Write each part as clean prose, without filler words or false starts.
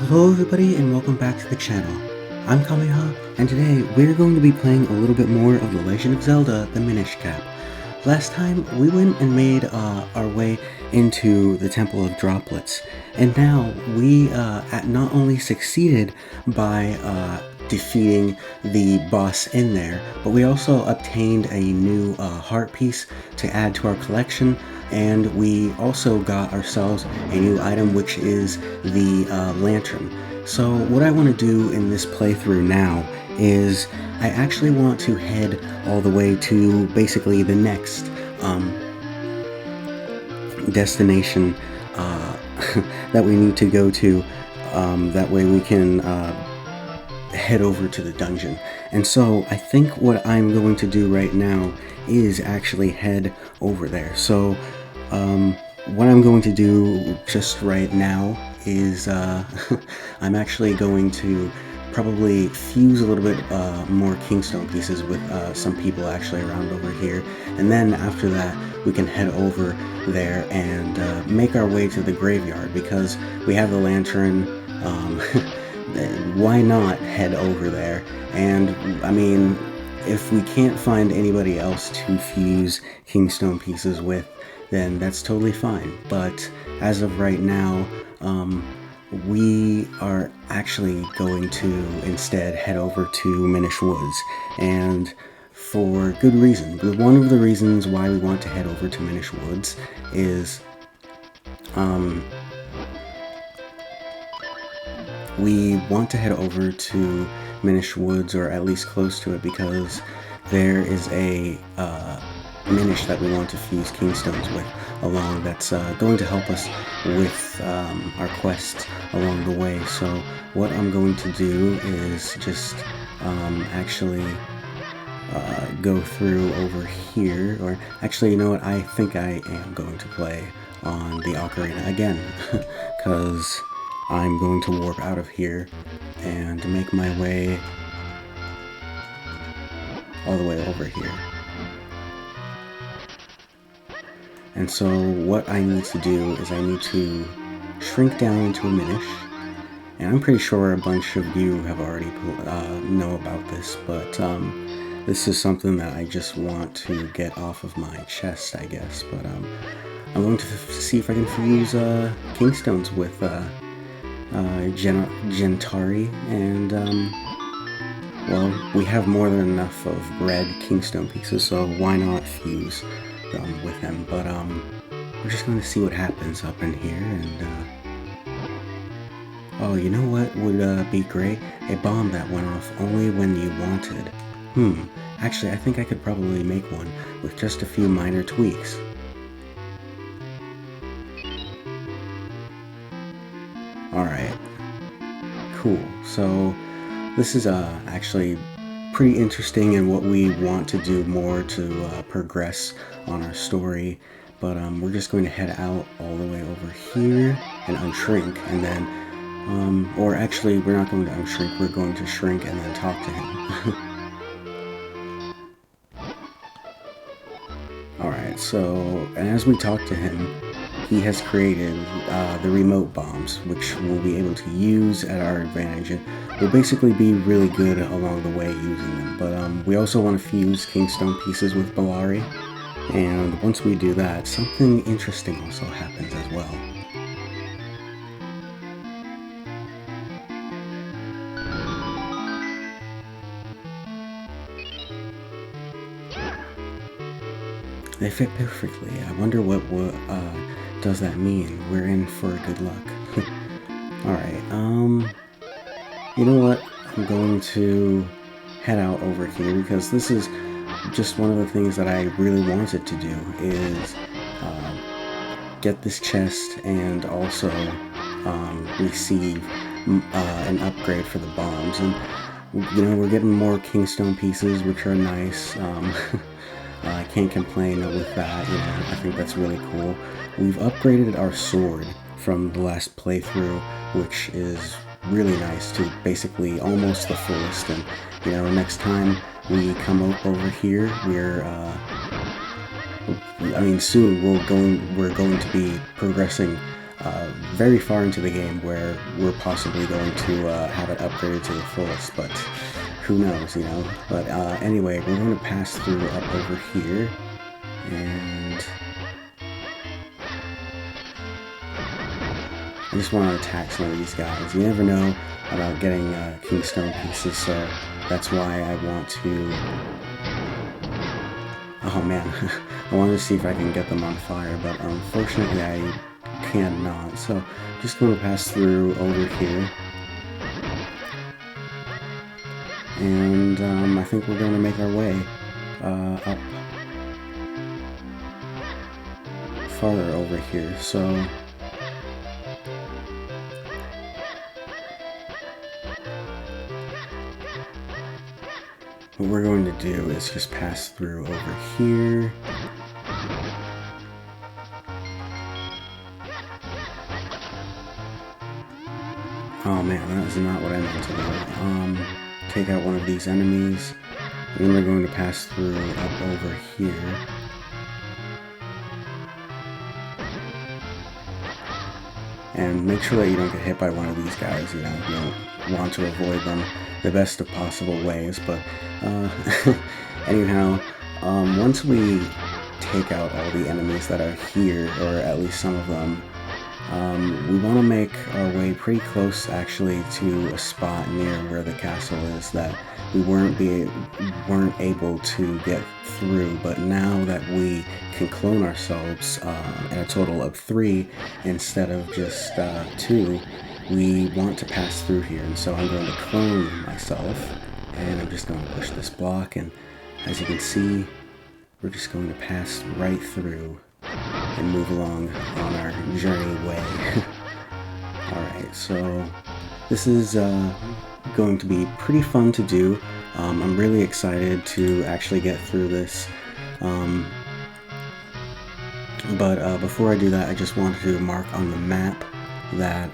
Hello everybody and welcome back to the channel. I'm Kameha and today we're going to be playing a little bit more of The Legend of Zelda, the Minishcap. Last time we went and made our way into the Temple of Droplets, and now we not only succeeded by defeating the boss in there, but we also obtained a new heart piece to add to our collection, and we also got ourselves a new item, which is the lantern. So what I want to do in this playthrough now is I actually want to head all the way to basically the next destination that we need to go to. That way we can head over to the dungeon. And so I think what I'm going to do right now is actually head over there. So what I'm going to do just right now is I'm actually going to probably fuse a little bit more Kingstone pieces with some people actually around over here, and then after that we can head over there and make our way to the graveyard, because we have the lantern. Why not head over there? And I mean, if we can't find anybody else to fuse Kingstone pieces with, then that's totally fine. But as of right now, we are actually going to instead head over to Minish Woods, and for good reason. One of the reasons why we want to head over to Minish Woods is we want to head over to Minish Woods, or at least close to it, because there is a Minish that we want to fuse Kingstones with along, that's going to help us with our quest along the way. So what I'm going to do is just actually go through over here, or actually, you know what, I think I am going to play on the ocarina again, because I'm going to warp out of here and make my way all the way over here. And so what I need to do is I need to shrink down into a Minish, and I'm pretty sure a bunch of you have already know about this, but this is something that I just want to get off of my chest, I guess. But I'm going to see if I can fuse Kingstones with Gentari, and well, we have more than enough of red Kingstone pieces, so why not fuse them with him? But we're just going to see what happens up in here. And oh, you know what would be great? A bomb that went off only when you wanted. Actually, I think I could probably make one with just a few minor tweaks. Alright, cool. So this is actually pretty interesting in what we want to do more to progress on our story. But we're just going to head out all the way over here and unshrink, and then, or actually we're not going to unshrink, we're going to shrink and then talk to him. Alright, so, and as we talk to him, he has created the remote bombs, which we'll be able to use at our advantage. And we'll basically be really good along the way using them. But we also want to fuse Kingstone pieces with Bellari, and once we do that, something interesting also happens as well. They fit perfectly. I wonder what does that mean? We're in for good luck. Alright, you know what? I'm going to head out over here, because this is just one of the things that I really wanted to do, is get this chest and also receive an upgrade for the bombs. And, you know, we're getting more Kingstone pieces, which are nice. I can't complain with that, you know, I think that's really cool. We've upgraded our sword from the last playthrough, which is really nice, to basically almost the fullest. And, you know, next time we come up over here, I mean, soon we're going to be progressing very far into the game where we're possibly going to have it upgraded to the fullest, but who knows, you know. But anyway, we're going to pass through up over here, and I just want to attack some of these guys. You never know about getting Kingstone pieces, so that's why I want to... Oh man, I wanted to see if I can get them on fire, but unfortunately I cannot. So I'm just going to pass through over here. And I think we're going to make our way up farther over here. So what we're going to do is just pass through over here. Oh man, that is not what I meant to do. Take out one of these enemies, and then we're going to pass through up over here. And make sure that you don't get hit by one of these guys, you know, you don't want to avoid them the best of possible ways, but anyhow, once we take out all the enemies that are here, or at least some of them, we want to make our way pretty close actually to a spot near where the castle is that we weren't able to get through, but now that we can clone ourselves in a total of 3 instead of just 2, we want to pass through here. And so I'm going to clone myself, and I'm just going to push this block, and as you can see, we're just going to pass right through and move along on our journey way. Alright, so this is going to be pretty fun to do. I'm really excited to actually get through this. But before I do that, I just wanted to mark on the map that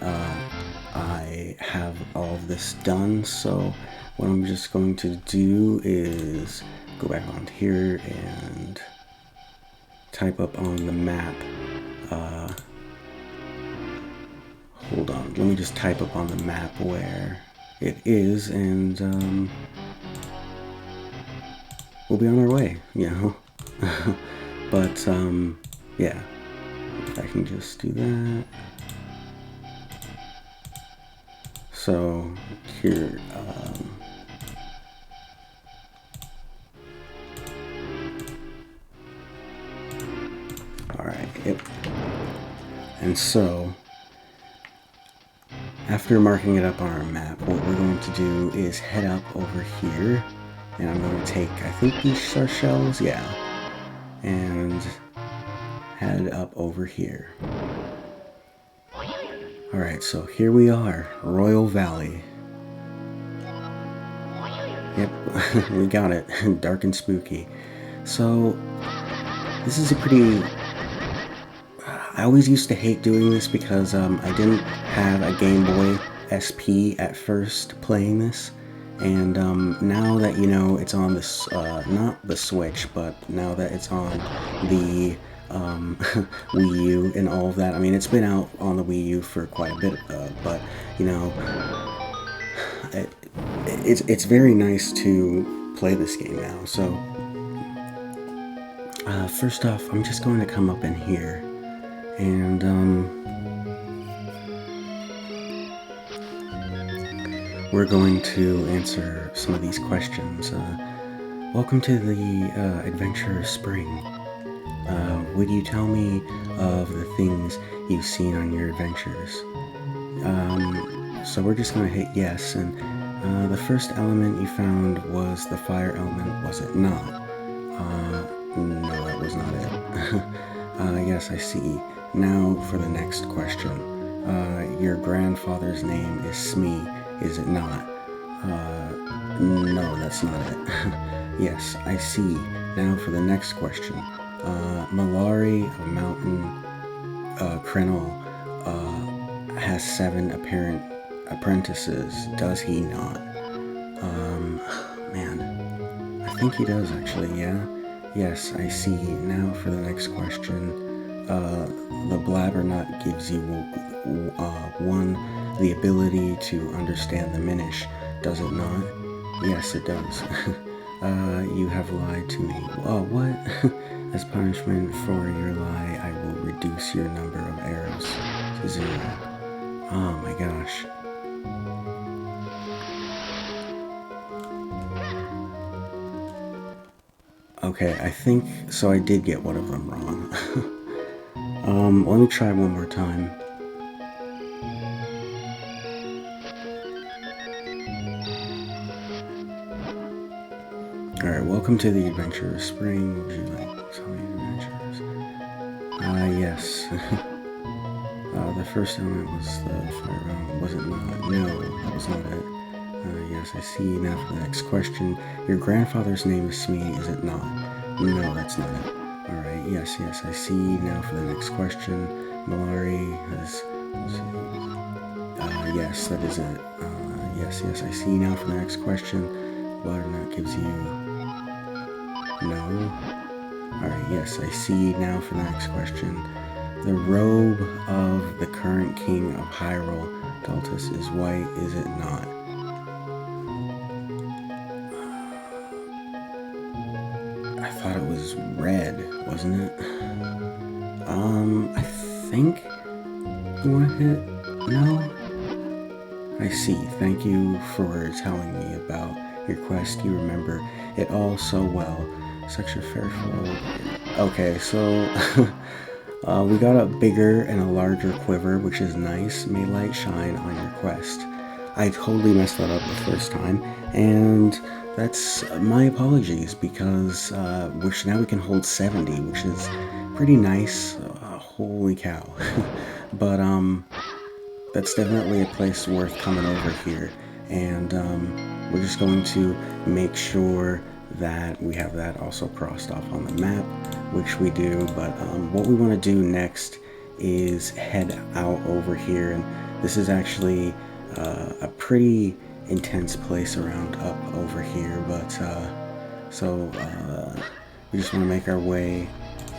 I have all of this done. So what I'm just going to do is go back on here and type up on the map. Hold on, let me just type up on the map where it is, and we'll be on our way, you know. But yeah, if I can just do that. So here, alright, yep. And so, after marking it up on our map, what we're going to do is head up over here, and I'm going to take, I think these are shells, yeah, and head up over here. Alright, so here we are, Royal Valley. Yep, we got it, dark and spooky. So, this is a pretty... I always used to hate doing this because I didn't have a Game Boy SP at first playing this, and now that, you know, it's on this, not the Switch, but now that it's on the Wii U and all of that, I mean, it's been out on the Wii U for quite a bit, but, you know, it's very nice to play this game now. So, first off, I'm just going to come up in here. And we're going to answer some of these questions. Welcome to the Adventure Spring. Would you tell me of the things you've seen on your adventures? So we're just going to hit yes, and the first element you found was the fire element, was it not? No, that was not it. Yes, I see. Now for the next question. Your grandfather's name is Smee, is it not? No, that's not it. Yes, I see. Now for the next question. Malari of Mountain Crenel has 7 apparent apprentices, does he not? Man, I think he does actually, yeah. Yes, I see. Now for the next question. the Blabbernut gives you one, the ability to understand the Minish, does it not? Yes, it does. You have lied to me. Oh, what? As punishment for your lie, I will reduce your number of arrows to 0. Oh my gosh. Okay, I think, so I did get one of them wrong. Let me try one more time. Alright, welcome to the Adventurous Spring. Would you like so many adventures? Yes. The first element was the fire element. Was it not? No, that was not it. Yes, I see. Now for the next question. Your grandfather's name is Smee, is it not? No, that's not it. Alright, yes, I see. Now for the next question. Malari has... yes, that is it. Yes, I see. Now for the next question. Butternut gives you... No. Alright, yes, I see. Now for the next question. The robe of the current king of Hyrule, Daltus, is white, is it not? I thought it was red, wasn't it? I think you want to hit no? I see. Thank you for telling me about your quest. You remember it all so well. Such a fearful... Okay, so... we got a bigger and a larger quiver, which is nice. May light shine on your quest. I totally messed that up the first time, and that's my apologies, because which now we can hold 70, which is pretty nice. Holy cow. But that's definitely a place worth coming over here, and we're just going to make sure that we have that also crossed off on the map, which we do. But what we want to do next is head out over here, and this is actually a pretty intense place around up over here, but we just want to make our way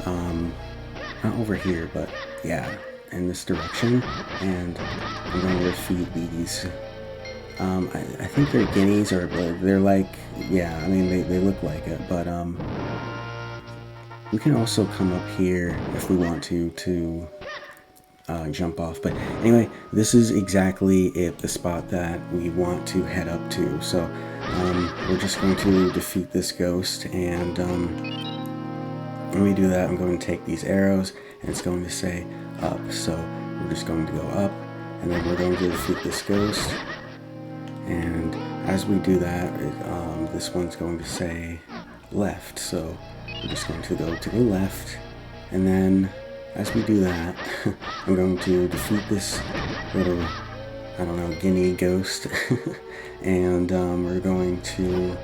not over here, but yeah, in this direction, and I'm going to defeat these. I think they're guineas, or they're like, yeah, I mean, they look like it, but we can also come up here if we want to jump off. But anyway, this is exactly the spot that we want to head up to. So we're just going to defeat this ghost, and when we do that, I'm going to take these arrows, and it's going to say up. So we're just going to go up, and then we're going to defeat this ghost. And as we do that, this one's going to say left. So we're just going to go to the left, and then as we do that, I'm going to defeat this little, I don't know, guinea ghost, and we're going to,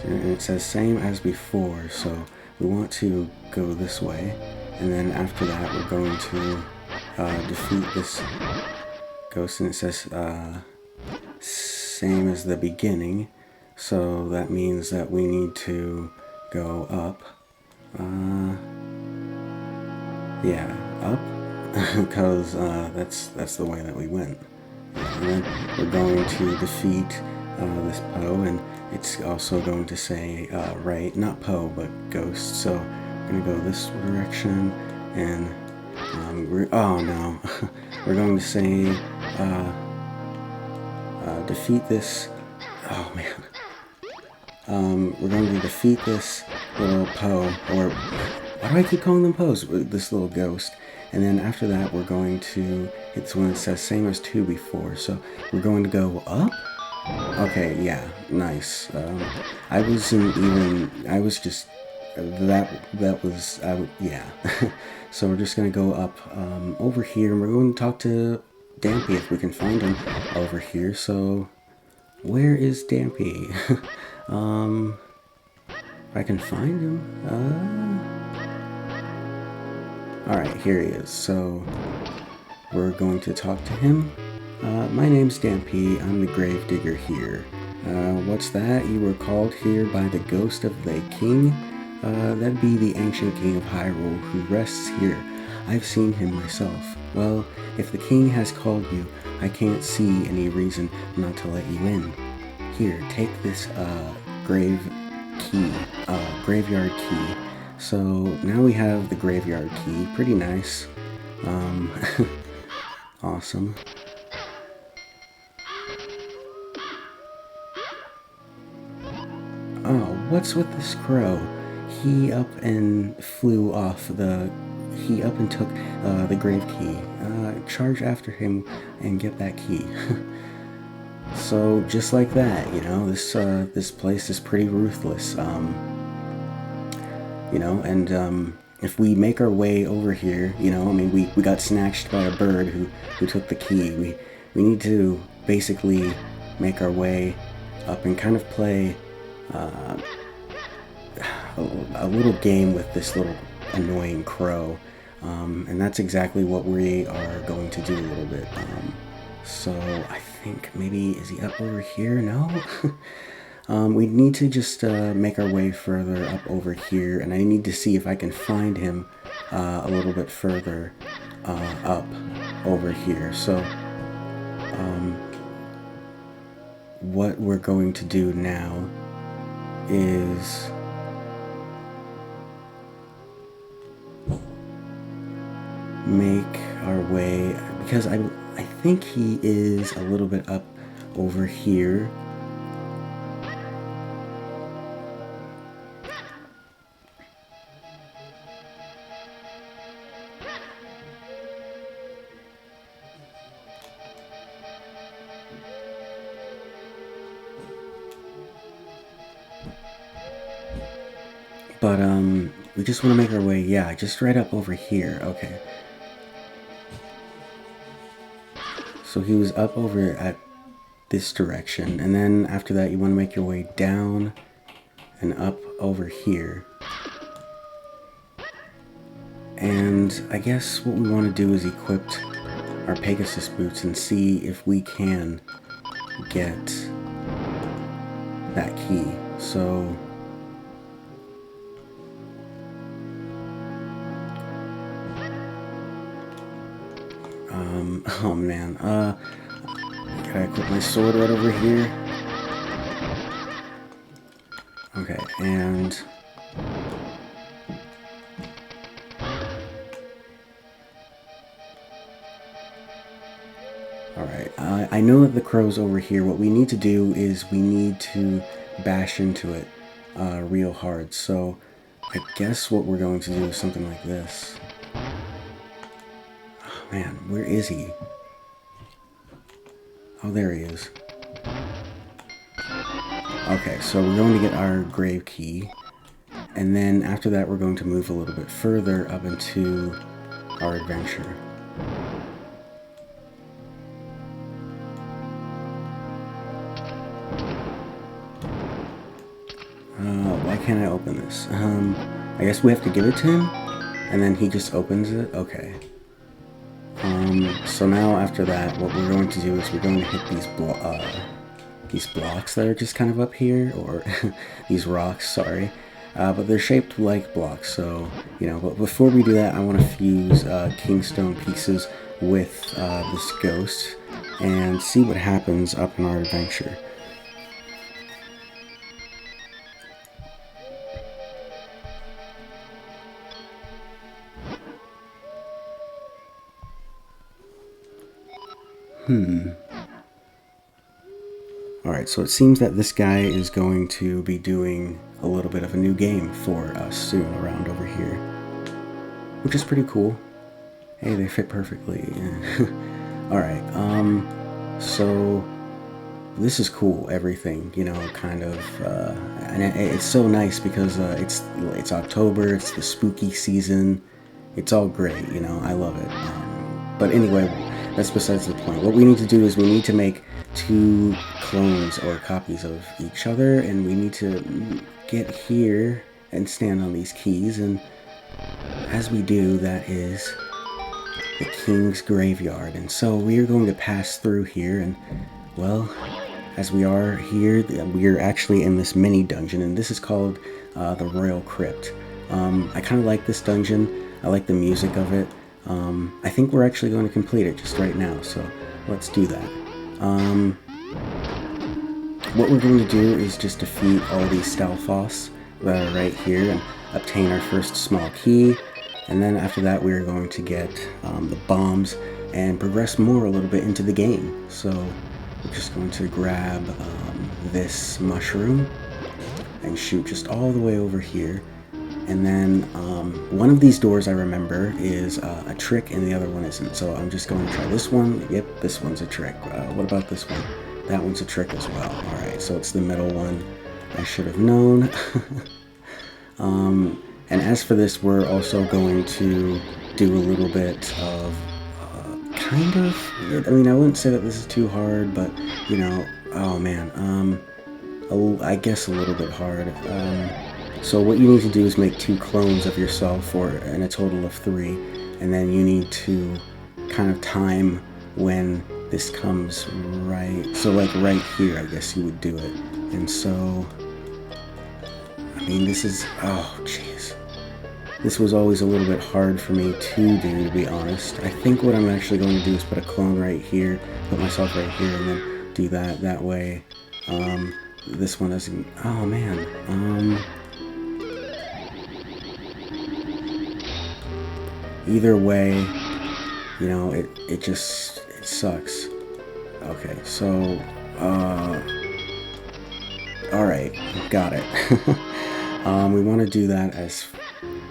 and it says same as before, so we want to go this way, and then after that we're going to defeat this ghost, and it says same as the beginning, so that means that we need to go up. Yeah, up, because that's the way that we went. And then we're going to defeat this Poe, and it's also going to say right, not Poe, but Ghost. So we're going to go this direction, and oh no, we're going to say defeat this. Oh man. We're going to defeat this little Poe, or why do I keep calling them Poes? This little ghost. And then after that, we're going to hit this one that says same as 2 before. So we're going to go up. Okay, yeah, nice. I was just, yeah. So we're just going to go up over here, and we're going to talk to Dampy if we can find him over here. So where is Dampy? If I can find him. Alright, here he is. So we're going to talk to him. My name's Dampy. I'm the grave digger here. What's that? You were called here by the ghost of the king? That'd be the ancient king of Hyrule who rests here. I've seen him myself. Well, if the king has called you, I can't see any reason not to let you in. Here, take this graveyard key. So now we have the graveyard key. Pretty nice. Awesome. Oh, what's with this crow? He up and took the grave key. Charge after him and get that key. So just like that, you know, this place is pretty ruthless. You know, and if we make our way over here, you know, I mean, we got snatched by a bird who took the key. We need to basically make our way up and kind of play a little game with this little annoying crow, and that's exactly what we are going to do a little bit. So I think maybe, is he up over here? No? We need to just make our way further up over here, and I need to see if I can find him a little bit further up over here. So what we're going to do now is make our way, because I think he is a little bit up over here. But we just want to make our way, yeah, just right up over here. Okay. So he was up over at this direction, and then after that you want to make your way down and up over here. And I guess what we want to do is equip our Pegasus boots and see if we can get that key. So oh man, can I equip my sword right over here? Okay, and alright, I know that the crow's over here. What we need to do is we need to bash into it real hard. So I guess what we're going to do is something like this. Man, where is he? Oh, there he is. Okay, so we're going to get our grave key, and then after that we're going to move a little bit further up into our adventure. Why can't I open this? I guess we have to give it to him, and then he just opens it? Okay. So now after that, what we're going to do is we're going to hit these blocks that are just kind of up here, or these rocks, sorry. But they're shaped like blocks, so, you know, but before we do that, I want to fuse kingstone pieces with this ghost and see what happens up in our adventure. Alright, so it seems that this guy is going to be doing a little bit of a new game for us soon around over here, which is pretty cool. Hey, they fit perfectly. Alright, so this is cool, everything, you know, kind of, and it's so nice because it's October, it's the spooky season, it's all great, you know, I love it. But anyway, that's besides the point. What we need to do is we need to make 2 clones or copies of each other, and we need to get here and stand on these keys, and as we do, that is the king's graveyard. And so we are going to pass through here, and well, as we are here, we are actually in this mini dungeon, and this is called the Royal Crypt. I kind of like this dungeon. I like the music of it. I think we're actually going to complete it just right now, so let's do that. What we're going to do is just defeat all these Stalfoss that are right here and obtain our first small key, and then after that we're going to get the bombs and progress more a little bit into the game. So we're just going to grab this mushroom and shoot just all the way over here. And then one of these doors I remember is a trick and the other one isn't. So I'm just going to try this one. Yep, this one's a trick. What about this one? That one's a trick as well. Alright, so it's the middle one. I should have known. And as for this, we're also going to do a little bit of kind of, I mean, I wouldn't say that this is too hard, but, you know, oh man, I guess a little bit hard. So what you need to do is make 2 clones of yourself, and a total of 3, and then you need to kind of time when this comes right, so like right here, I guess you would do it. And so, I mean, this is, oh jeez, this was always a little bit hard for me to do, to be honest. I think what I'm actually going to do is put a clone right here, put myself right here, and then do that way. This one doesn't, oh man, either way, you know, it just, it sucks. Okay, so, alright, got it. We want to do that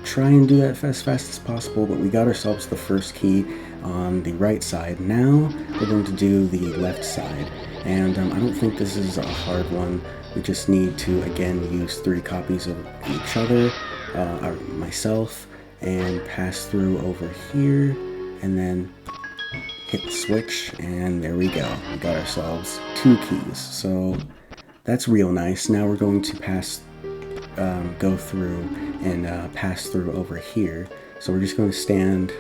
try and do that as fast as possible, but we got ourselves the first key on the right side. Now, we're going to do the left side, and I don't think this is a hard one. We just need to, again, use 3 copies of each other, or myself, and pass through over here, and then hit the switch, and there we go. We got ourselves 2 keys, so that's real nice. Now we're going to go through and pass through over here. So we're just going to stand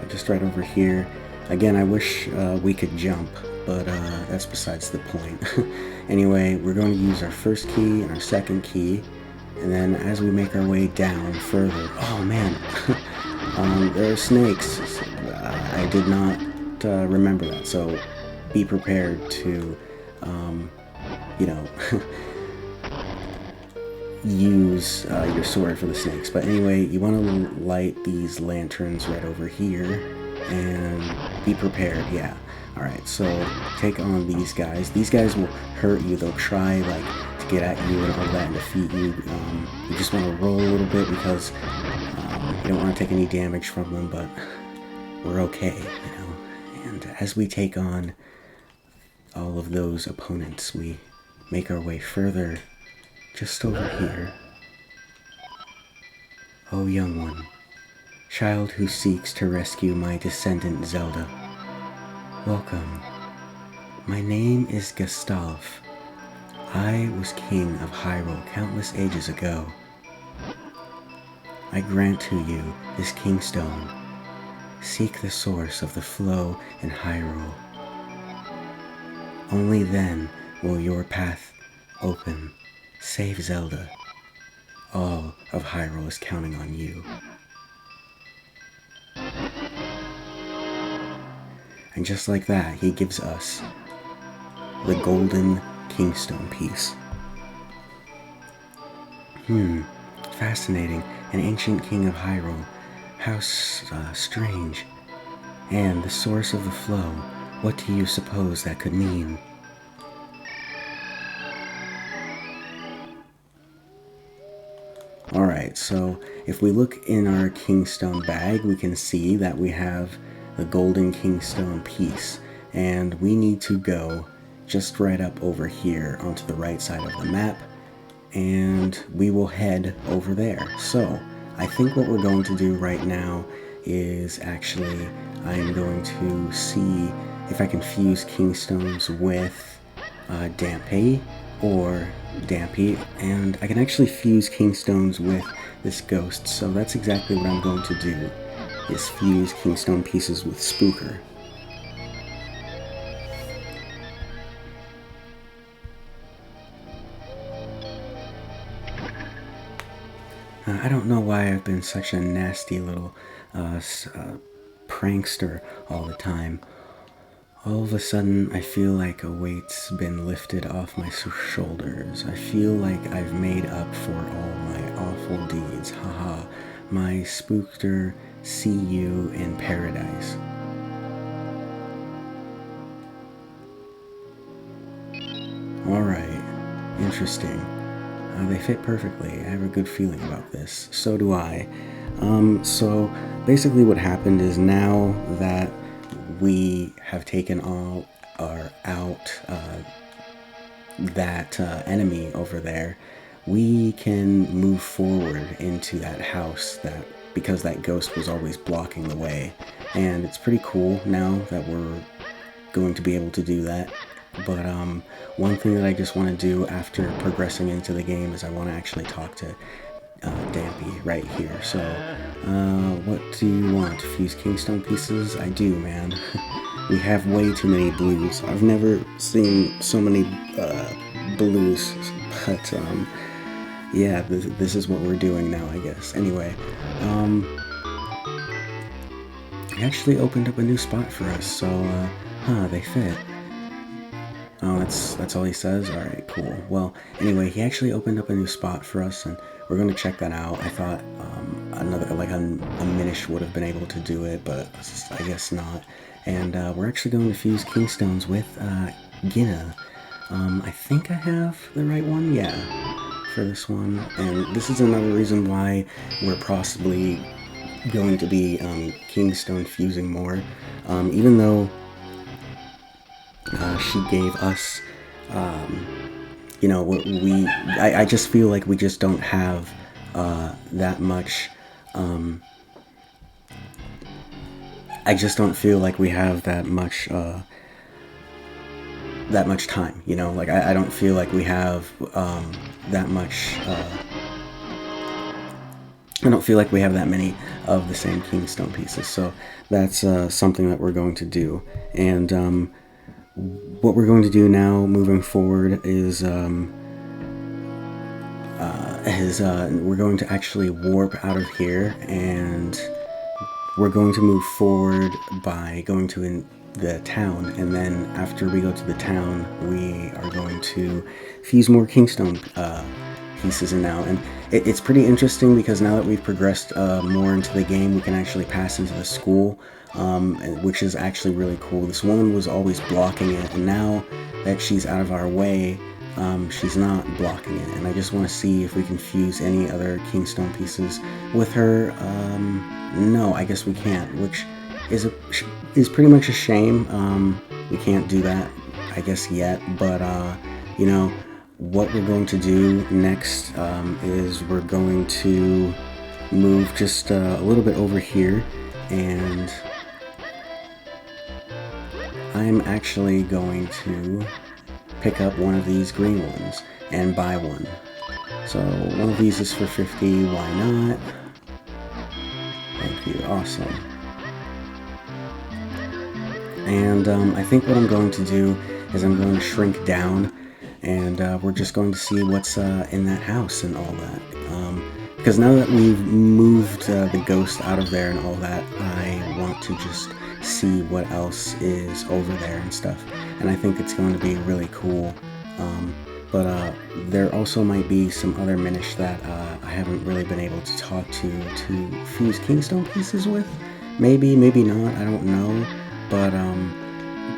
just right over here. Again, I wish we could jump, but that's besides the point. Anyway, we're going to use our first key and our second key, and then as we make our way down further, oh man, there are snakes. I did not remember that, so be prepared to, you know, use your sword for the snakes. But anyway, you want to light these lanterns right over here, and be prepared, yeah. Alright, so take on these guys. These guys will hurt you. They'll try, like, to get at you and all that and defeat you. You just want to roll a little bit because you don't want to take any damage from them, but we're okay, you know. And as we take on all of those opponents, we make our way further just over here. O young one, child who seeks to rescue my descendant Zelda, welcome. My name is Gustav. I was king of Hyrule countless ages ago. I grant to you this kingstone. Seek the source of the flow in Hyrule. Only then will your path open. Save Zelda. All of Hyrule is counting on you. And just like that, he gives us the golden kingstone piece. Fascinating. An ancient king of Hyrule. How strange. And the source of the flow. What do you suppose that could mean? Alright, so if we look in our kingstone bag, we can see that we have the golden kingstone piece, and we need to go just right up over here onto the right side of the map, and we will head over there. So I think what we're going to do right now is actually I'm going to see if I can fuse kingstones with Dampé or Dampé, and I can actually fuse kingstones with this ghost, so that's exactly what I'm going to do, is fuse kingstone pieces with Spooker. I don't know why I've been such a nasty little prankster all the time. All of a sudden, I feel like a weight's been lifted off my shoulders. I feel like I've made up for all my awful deeds. Haha, my spookter, see you in paradise. Alright, interesting. They fit perfectly. I have a good feeling about this. So do I. So basically what happened is now that we have taken out that enemy over there, we can move forward into that house because that ghost was always blocking the way. And it's pretty cool now that we're going to be able to do that. But one thing that I just want to do after progressing into the game is I want to actually talk to Dampy right here. So, what do you want? Fuse Kingstone pieces? I do, man. We have way too many blues. I've never seen so many blues, but yeah, this is what we're doing now, I guess. Anyway, he actually opened up a new spot for us, so they fit. Oh, that's all he says? Alright, cool. Well, anyway, he actually opened up a new spot for us, and we're going to check that out. I thought a Minish would have been able to do it, but I guess not. And we're actually going to fuse Kingstones with Gina. I think I have the right one? Yeah, for this one. And this is another reason why we're possibly going to be Kingstone fusing more. Even though she gave us, you know, I just feel like we just don't have that much, I just don't feel like we have that much time, you know, like I don't feel like we have that much, I don't feel like we have that many of the same Kingstone pieces, so that's something that we're going to do. And what we're going to do now, moving forward, is we're going to actually warp out of here, and we're going to move forward by going to the town, and then after we go to the town, we are going to fuse more Kingstone pieces in now. And it's pretty interesting because now that we've progressed more into the game, we can actually pass into the school, which is actually really cool. This woman was always blocking it, and now that she's out of our way, she's not blocking it. And I just want to see if we can fuse any other Kingstone pieces with her. No, I guess we can't, which is pretty much a shame. We can't do that, I guess, yet. But you know, what we're going to do next is we're going to move just a little bit over here, and I'm actually going to pick up one of these green ones and buy one. So one of these is for 50, why not? Thank you, awesome. And I think what I'm going to do is I'm going to shrink down, and we're just going to see what's in that house and all that. Because now that we've moved the ghost out of there and all that, I want to just see what else is over there and stuff. And I think it's going to be really cool. But there also might be some other Minish that I haven't really been able to talk to fuse Kingstone pieces with. Maybe, maybe not, I don't know. But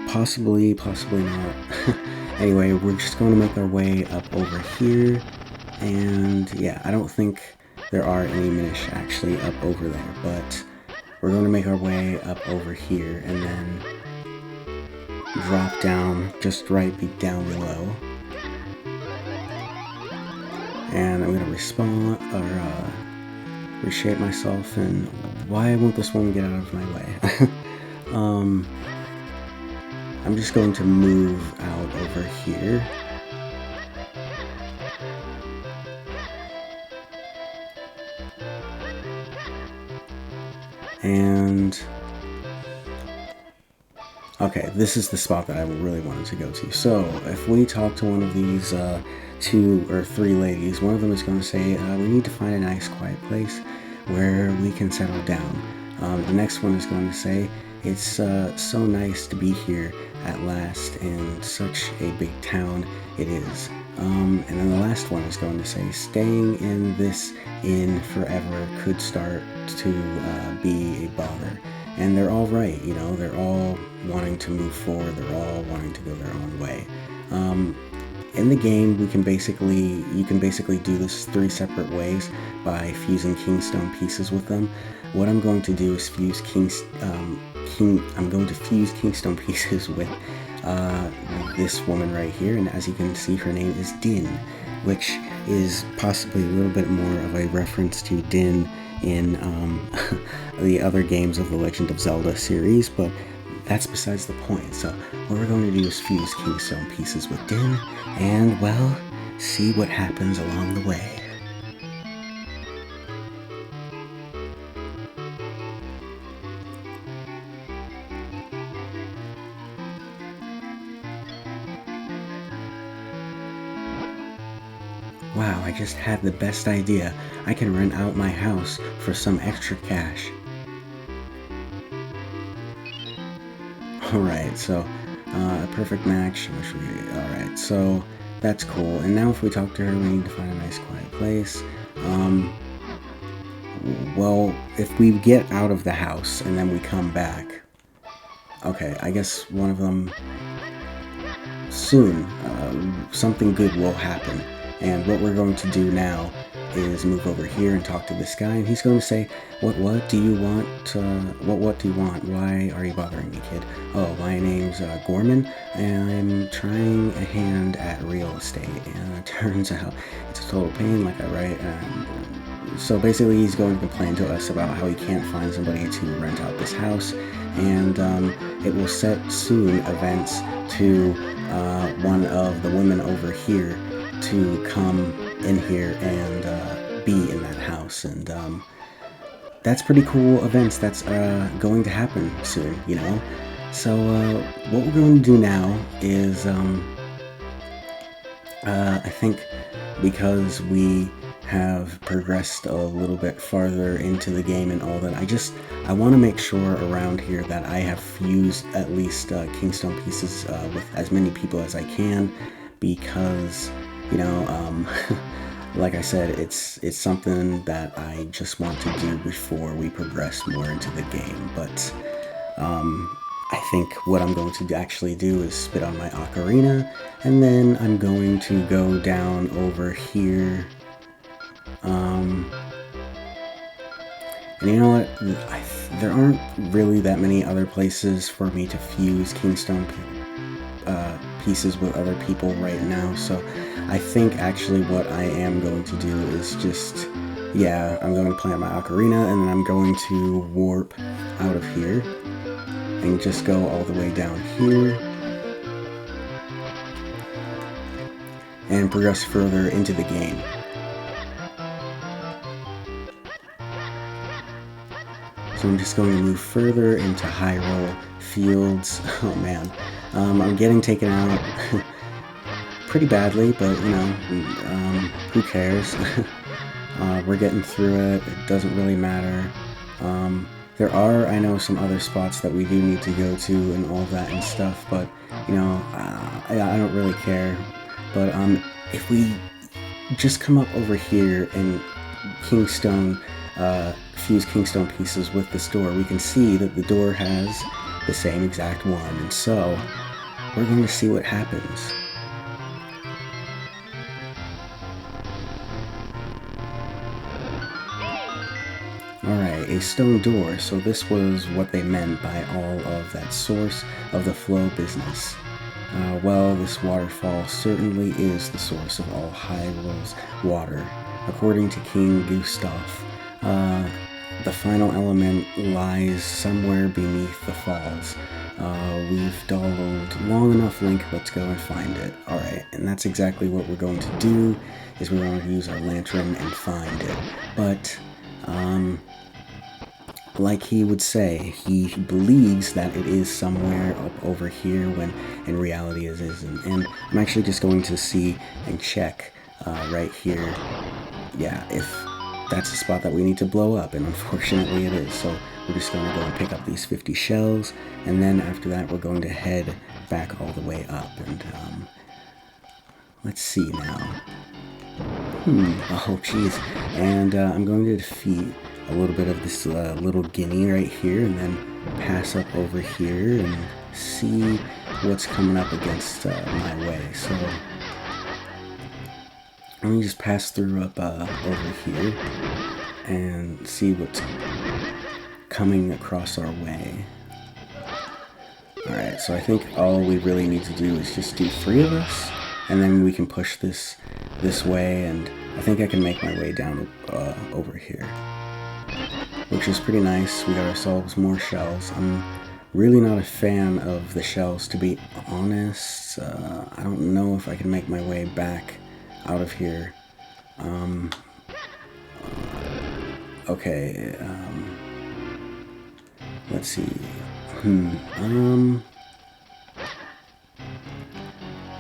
possibly not. Anyway, we're just going to make our way up over here. And yeah, I don't think there are any Minish actually up over there. But we're going to make our way up over here and then drop down just right down below. And I'm going to respawn, or reshape myself, and why won't this one get out of my way? I'm just going to move out over here. And okay, this is the spot that I really wanted to go to. So if we talk to one of these 2 or 3 ladies, one of them is going to say, we need to find a nice quiet place where we can settle down. The next one is going to say, it's so nice to be here at last in such a big town it is. And then the last one is going to say, staying in this inn forever could start to be a bother. And they're all right, you know, they're all wanting to move forward, they're all wanting to go their own way. In the game, you can basically do this 3 separate ways by fusing Kingstone pieces with them. What I'm going to do is fuse I'm going to fuse Kingstone pieces with this woman right here, and as you can see, her name is Din, which is possibly a little bit more of a reference to Din in the other games of the Legend of Zelda series, but that's besides the point. So what we're going to do is fuse Kingstone pieces with Din, and, well, see what happens along the way. Wow, I just had the best idea. I can rent out my house for some extra cash. Alright, so, a perfect match. Alright, so, that's cool. And now if we talk to her, we need to find a nice quiet place. Well, if we get out of the house and then we come back... Okay, I guess one of them... Soon, something good will happen. And what we're going to do now is move over here and talk to this guy, and he's going to say, what do you want? What do you want? Why are you bothering me, kid? Oh, my name's Gorman, and I'm trying a hand at real estate, and it turns out it's a total pain, like I write. So basically, he's going to complain to us about how he can't find somebody to rent out this house, and it will set soon events to one of the women over here to come in here and be in that house, and that's pretty cool events that's going to happen soon, you know. So what we're going to do now is I think because we have progressed a little bit farther into the game and all that, I want to make sure around here that I have fused at least Kingstone pieces with as many people as I can, because, you know, like I said, it's something that I just want to do before we progress more into the game. But I think what I'm going to actually do is spit on my ocarina, and then I'm going to go down over here. And you know what? There aren't really that many other places for me to fuse Kingstone pieces with other people right now, so I think actually what I am going to do is just, yeah, I'm going to play on my ocarina, and then I'm going to warp out of here and just go all the way down here and progress further into the game. So I'm just going to move further into Hyrule Fields. Oh man, I'm getting taken out pretty badly, but you know, who cares? We're getting through it. It doesn't really matter. There are, I know, some other spots that we do need to go to and all that and stuff, but you know, I don't really care. But if we just come up over here and Kingstone, fuse Kingstone pieces with this door, we can see that the door has the same exact one, and so we're going to see what happens. Alright, a stone door, so this was what they meant by all of that source of the flow business. Well, this waterfall certainly is the source of all Hyrule's water. According to King Gustav, the final element lies somewhere beneath the falls. We've dawdled long enough, Link. Let's go and find it. Alright, and that's exactly what we're going to do, is we're going to use our lantern and find it. But, like he would say, he believes that it is somewhere up over here when in reality it isn't. And I'm actually just going to see and check right here. Yeah, if that's the spot that we need to blow up, and unfortunately it is. So we're just going to go and pick up these 50 shells, and then after that we're going to head back all the way up. And let's see now. Oh geez. And I'm going to defeat a little bit of this little guinea right here, and then pass up over here and see what's coming up against my way. So let me just pass through up over here and see what's coming across our way. Alright, so I think all we really need to do is just do 3 of us, and then we can push this way, and I think I can make my way down over here, which is pretty nice. We got ourselves more shells. I'm really not a fan of the shells, to be honest. I don't know if I can make my way back out of here. Okay, let's see.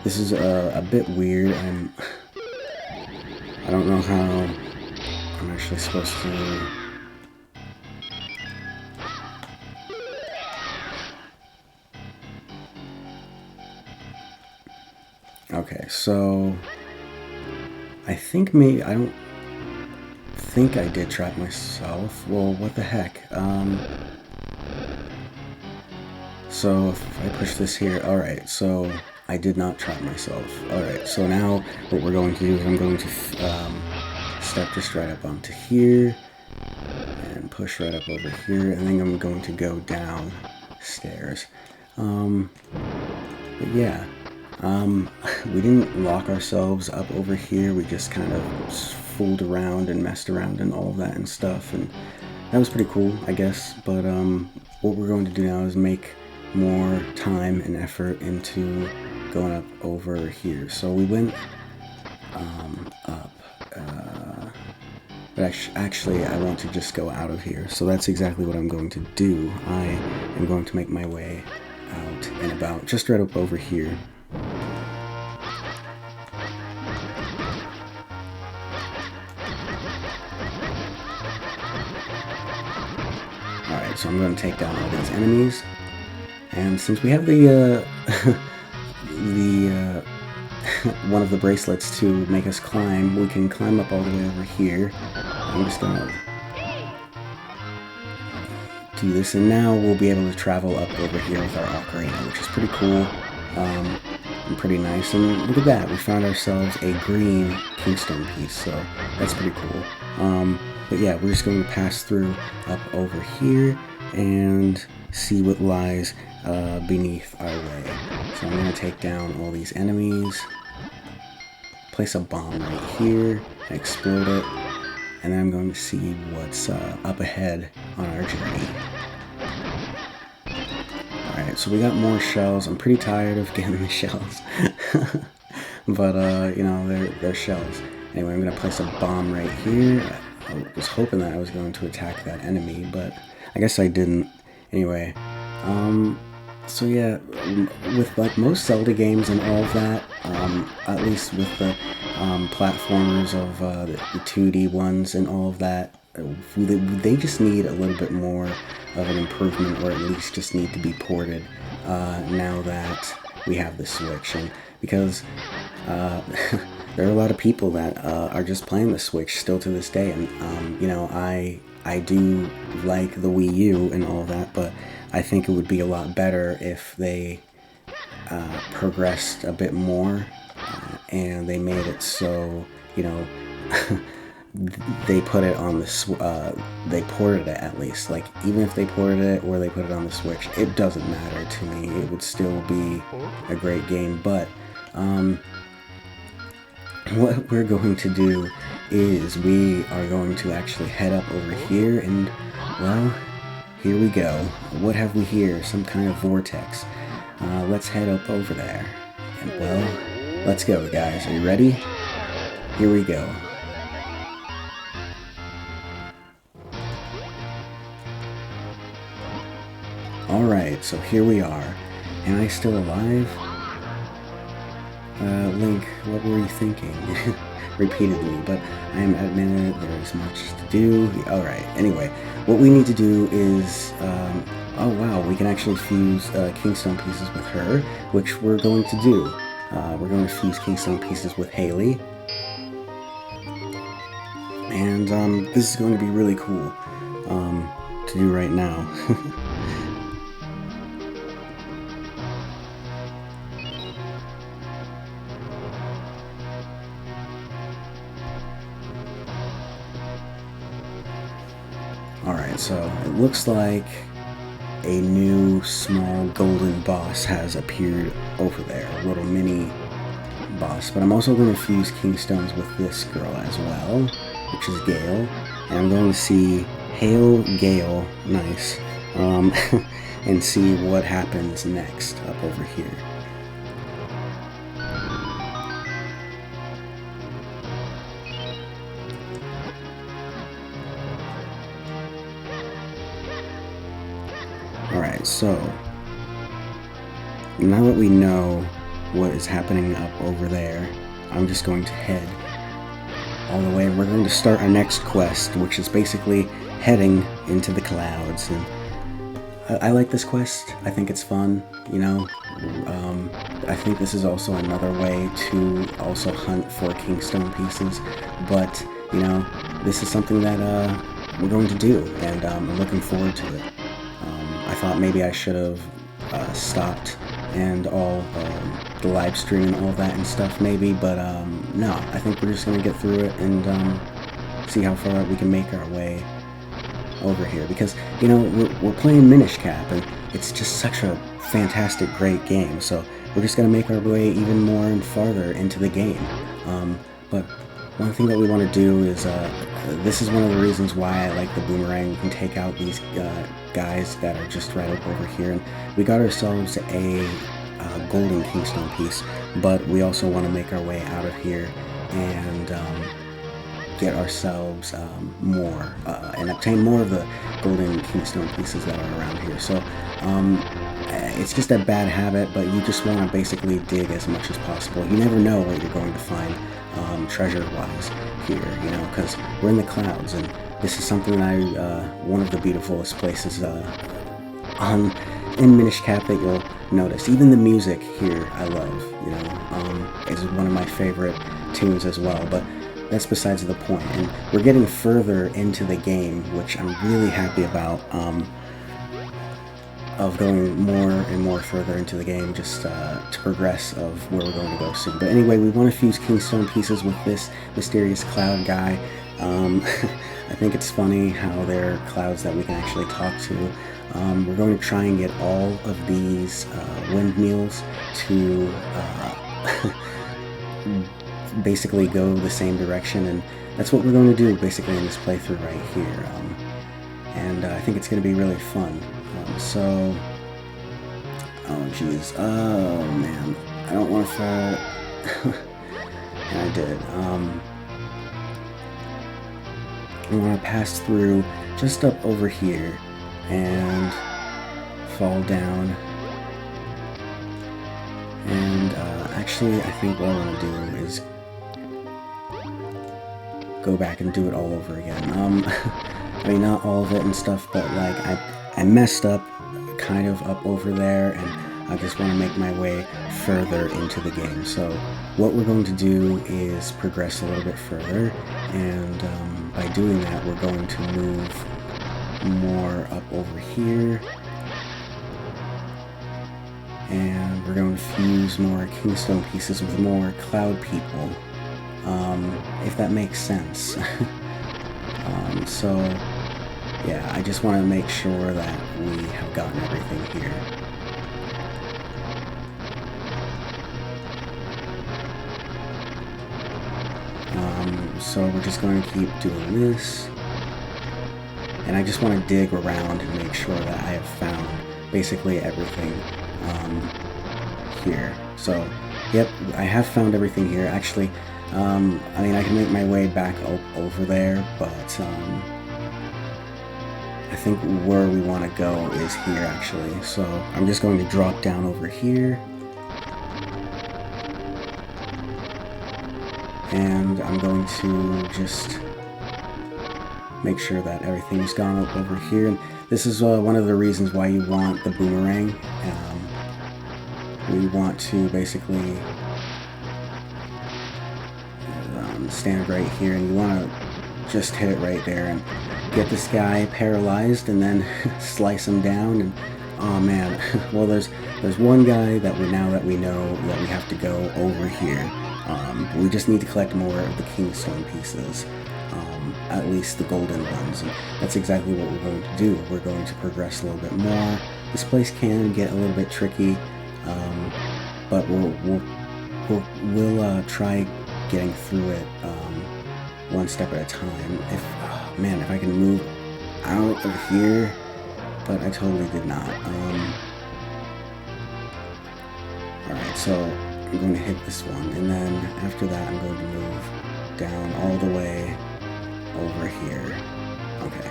This is a bit weird. I don't know how I'm actually supposed to. Okay, so I think maybe I don't think I did trap myself. Well, what the heck? So if I push this here, alright, so I did not trap myself. Alright, so now what we're going to do is I'm going to step just right up onto here and push right up over here, and then I'm going to go downstairs. But yeah, we didn't lock ourselves up over here. We just kind of fooled around and messed around and all of that and stuff, and that was pretty cool, I guess. But what we're going to do now is make more time and effort into going up over here. So we went up, but actually I want to just go out of here. So that's exactly what I'm going to do. I am going to make my way out and about, just right up over here. Alright, so I'm going to take down all these enemies. And since we have the one of the bracelets to make us climb, we can climb up all the way over here. I'm just gonna do this, and now we'll be able to travel up over here with our ocarina, which is pretty cool and pretty nice. And look at that, we found ourselves a green kingstone piece, so that's pretty cool. But yeah, we're just going to pass through up over here and see what lies beneath our way. So I'm going to take down all these enemies, place a bomb right here, explode it, and then I'm going to see what's up ahead on our journey. Alright, so we got more shells. I'm pretty tired of getting the shells, but you know, they're shells. Anyway, I'm going to place a bomb right here. I was hoping that I was going to attack that enemy, but I guess I didn't. Anyway, so yeah, with like most Zelda games and all of that, at least with the platformers of the 2D ones and all of that, they just need a little bit more of an improvement, or at least just need to be ported now that we have the Switch. And because there are a lot of people that are just playing the Switch still to this day, and you know, I do like the Wii U and all that, but I think it would be a lot better if they progressed a bit more, and they made it so, you know, they put it on the they ported it at least. Like, even if they ported it or they put it on the Switch, it doesn't matter to me. It would still be a great game. But what we're going to do is we are going to actually head up over here, and well, here we go. What have we here? Some kind of vortex. Let's head up over there. And well, let's go, guys. Are you ready? Here we go. Alright, so here we are. Am I still alive? Link, what were you thinking? repeatedly, but I am at minute, there is much to do. Alright, anyway, what we need to do is, oh wow, we can actually fuse Kingstone pieces with her, which we're going to do. We're going to fuse Kingstone pieces with Haley. And this is going to be really cool to do right now. Alright, so it looks like a new small golden boss has appeared over there, a little mini boss. But I'm also going to fuse Kingstones with this girl as well, which is Gale. And I'm going to see Hail Gale, nice, and see what happens next up over here. Alright, so now that we know what is happening up over there, I'm just going to head all the way. We're going to start our next quest, which is basically heading into the clouds. And I like this quest. I think it's fun, you know. I think this is also another way to also hunt for Kingstone pieces, but, you know, this is something that we're going to do, and I'm looking forward to it. I thought maybe I should have stopped and all the live stream and all that and stuff maybe, but no, I think we're just going to get through it and see how far we can make our way over here, because, you know, we're playing Minishcap, and it's just such a fantastic, great game, so we're just going to make our way even more and farther into the game. But one thing that we want to do is, this is one of the reasons why I like the boomerang. We can take out these guys that are just right up over here, and we got ourselves a golden Kingstone piece, but we also want to make our way out of here and get ourselves more, and obtain more of the golden Kingstone pieces that are around here. So it's just a bad habit, but you just want to basically dig as much as possible. You never know what you're going to find treasure-wise here, you know, because we're in the clouds, and this is something that one of the beautifulest places in Minishcap that you'll notice. Even the music here I love, you know, is one of my favorite tunes as well, but that's besides the point. And we're getting further into the game, which I'm really happy about, of going more and more further into the game, just to progress of where we're going to go soon. But anyway, we want to fuse Kingstone pieces with this mysterious cloud guy. I think it's funny how there are clouds that we can actually talk to. We're going to try and get all of these windmills to basically go the same direction, and that's what we're going to do basically in this playthrough right here. And I think it's going to be really fun. So, oh geez, oh man, I don't want to fall. And I did. I want to pass through just up over here and fall down. And actually, I think what I want to do is go back and do it all over again. I mean, not all of it and stuff, but like I messed up kind of up over there, and I just want to make my way further into the game. So what we're going to do is progress a little bit further, and by doing that, we're going to move more up over here, and we're going to fuse more Kingstone pieces with more cloud people, if that makes sense. So yeah, I just want to make sure that we have gotten everything here. So we're just going to keep doing this, and I just want to dig around and make sure that I have found basically everything here. So yep, I have found everything here. Actually, I mean, I can make my way back over there, but I think where we want to go is here, actually. So I'm just going to drop down over here. and I'm going to just make sure that everything's gone up over here. And this is one of the reasons why you want the boomerang. We want to basically stand right here, and you want to just hit it right there and get this guy paralyzed, and then slice him down. And oh man, well there's one guy that we know that we have to go over here. We just need to collect more of the Kingstone pieces, at least the golden ones, and that's exactly what we're going to do. We're going to progress a little bit more. This place can get a little bit tricky, but we'll try getting through it one step at a time. If I can move out of here, but I totally did not. Alright, so I'm going to hit this one, and then after that I'm going to move down all the way over here. Okay.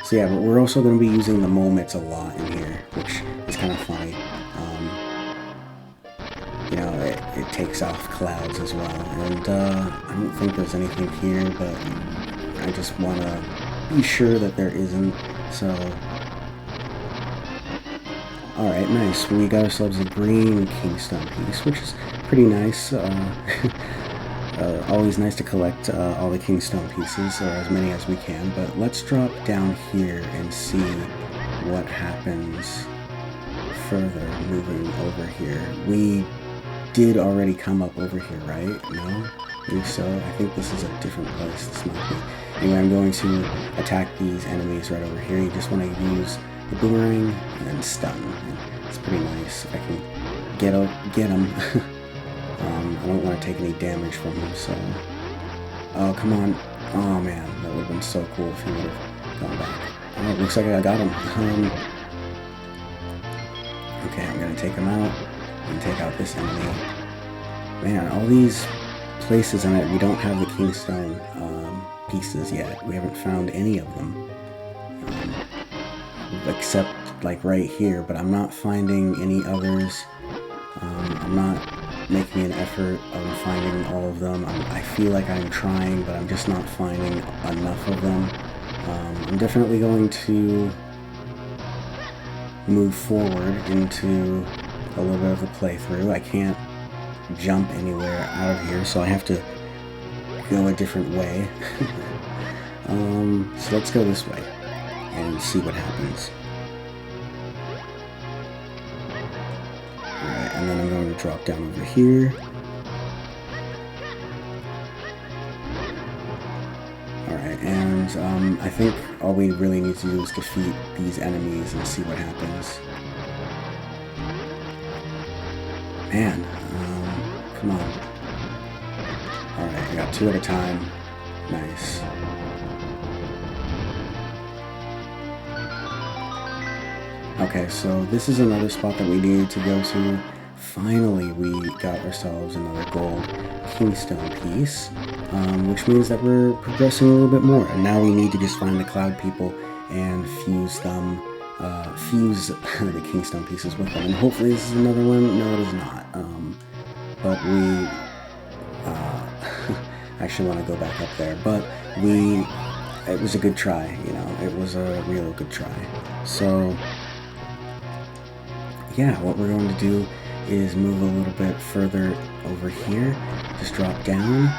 So yeah, but we're also going to be using the moments a lot in here, which is kind of funny. You know, it takes off clouds as well, and I don't think there's anything here, but I just want to be sure that there isn't. So, alright, nice. We got ourselves a green Kingstone piece, which is pretty nice. Always nice to collect all the Kingstone pieces, or as many as we can, but let's drop down here and see what happens further moving over here. We did already come up over here, right? No? I think so. I think this is a different place. This might be. Anyway, I'm going to attack these enemies right over here. You just want to use the boomerang and then stun. And it's pretty nice. If I can get him. I don't want to take any damage from him, so... Oh, come on. Oh, man. That would have been so cool if he would have gone back. Oh, it looks like I got him. Okay, I'm going to take him out and take out this enemy. Man, all these places in it, we don't have the Kingstone pieces yet. We haven't found any of them. Except, like, right here, but I'm not finding any others. I'm not making an effort on finding all of them. I feel like I'm trying, but I'm just not finding enough of them. I'm definitely going to move forward into a little bit of a playthrough. I can't jump anywhere out of here, so I have to go a different way. So let's go this way and see what happens. Alright, and then I'm going to drop down over here. Alright, and I think all we really need to do is defeat these enemies and see what happens. Man, come on. Alright, I got 2 at a time. Nice. Okay, so this is another spot that we needed to go to. Finally, we got ourselves another gold Kingstone piece, which means that we're progressing a little bit more. And now we need to just find the Cloud people and fuse them, fuse the Kingstone pieces with them. And hopefully this is another one. No, it is not. But we actually want to go back up there. But it was a good try, you know. It was a real good try. So yeah, what we're going to do is move a little bit further over here. Just drop down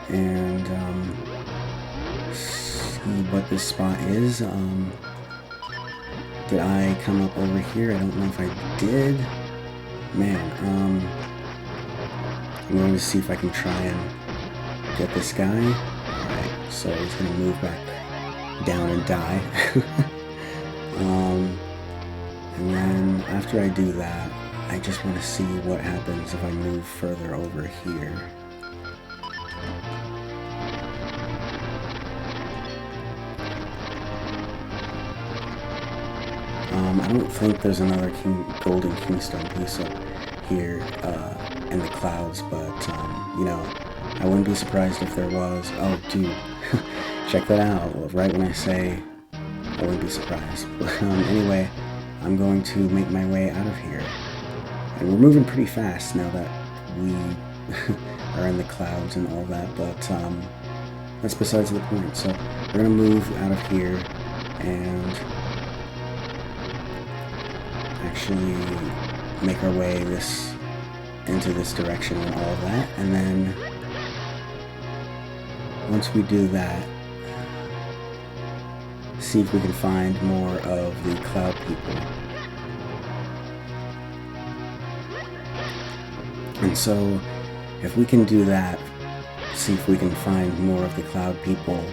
and see what this spot is. Did I come up over here? I don't know if I did. Man, I'm going to see if I can try and get this guy. Alright, so he's going to move back down and die. And then after I do that, I just want to see what happens if I move further over here. I don't think there's another golden Kingstone piece up here in the clouds, but you know, I wouldn't be surprised if there was. Oh, dude, check that out! Right when I say I wouldn't be surprised. Anyway, I'm going to make my way out of here. And we're moving pretty fast now that we are in the clouds and all that, but that's besides the point. So we're gonna move out of here and actually make our way into this direction and all of that, and then once we do that, see if we can find more of the cloud people. And so if we can do that, see if we can find more of the cloud people,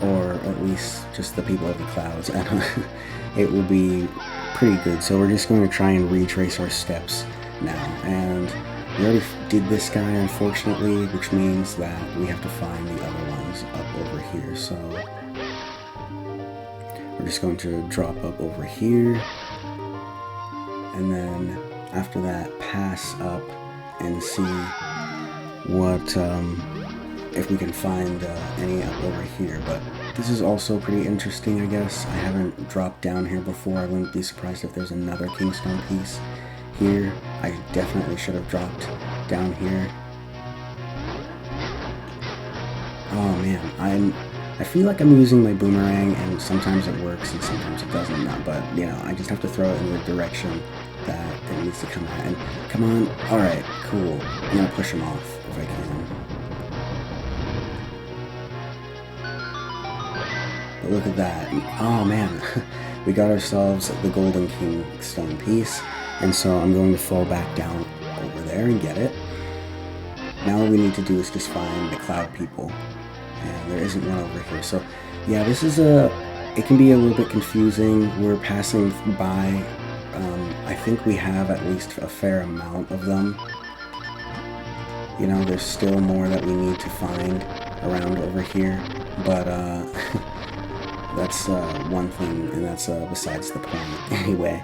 or at least just the people of the clouds, it will be pretty good. So we're just going to try and retrace our steps now, and we already did this guy, unfortunately, which means that we have to find the other ones up over here. So we're just going to drop up over here, and then after that pass up and see what if we can find any up over here. But this is also pretty interesting, I guess. I haven't dropped down here before. I wouldn't be surprised if there's another Kingstone piece here. I definitely should have dropped down here. Oh man, I feel like I'm using my boomerang, and sometimes it works and sometimes it doesn't. But you know, I just have to throw it in the direction that it needs to come at. And come on, all right, cool. I'm gonna push him off if I can. But look at that. Oh man, we got ourselves the golden Kingstone piece, and so I'm going to fall back down over there and get it. Now all we need to do is just find the cloud people, and there isn't one over here. So yeah, this is it can be a little bit confusing. We're passing by, I think we have at least a fair amount of them. You know, there's still more that we need to find around over here, but that's one thing, and that's besides the point. Anyway,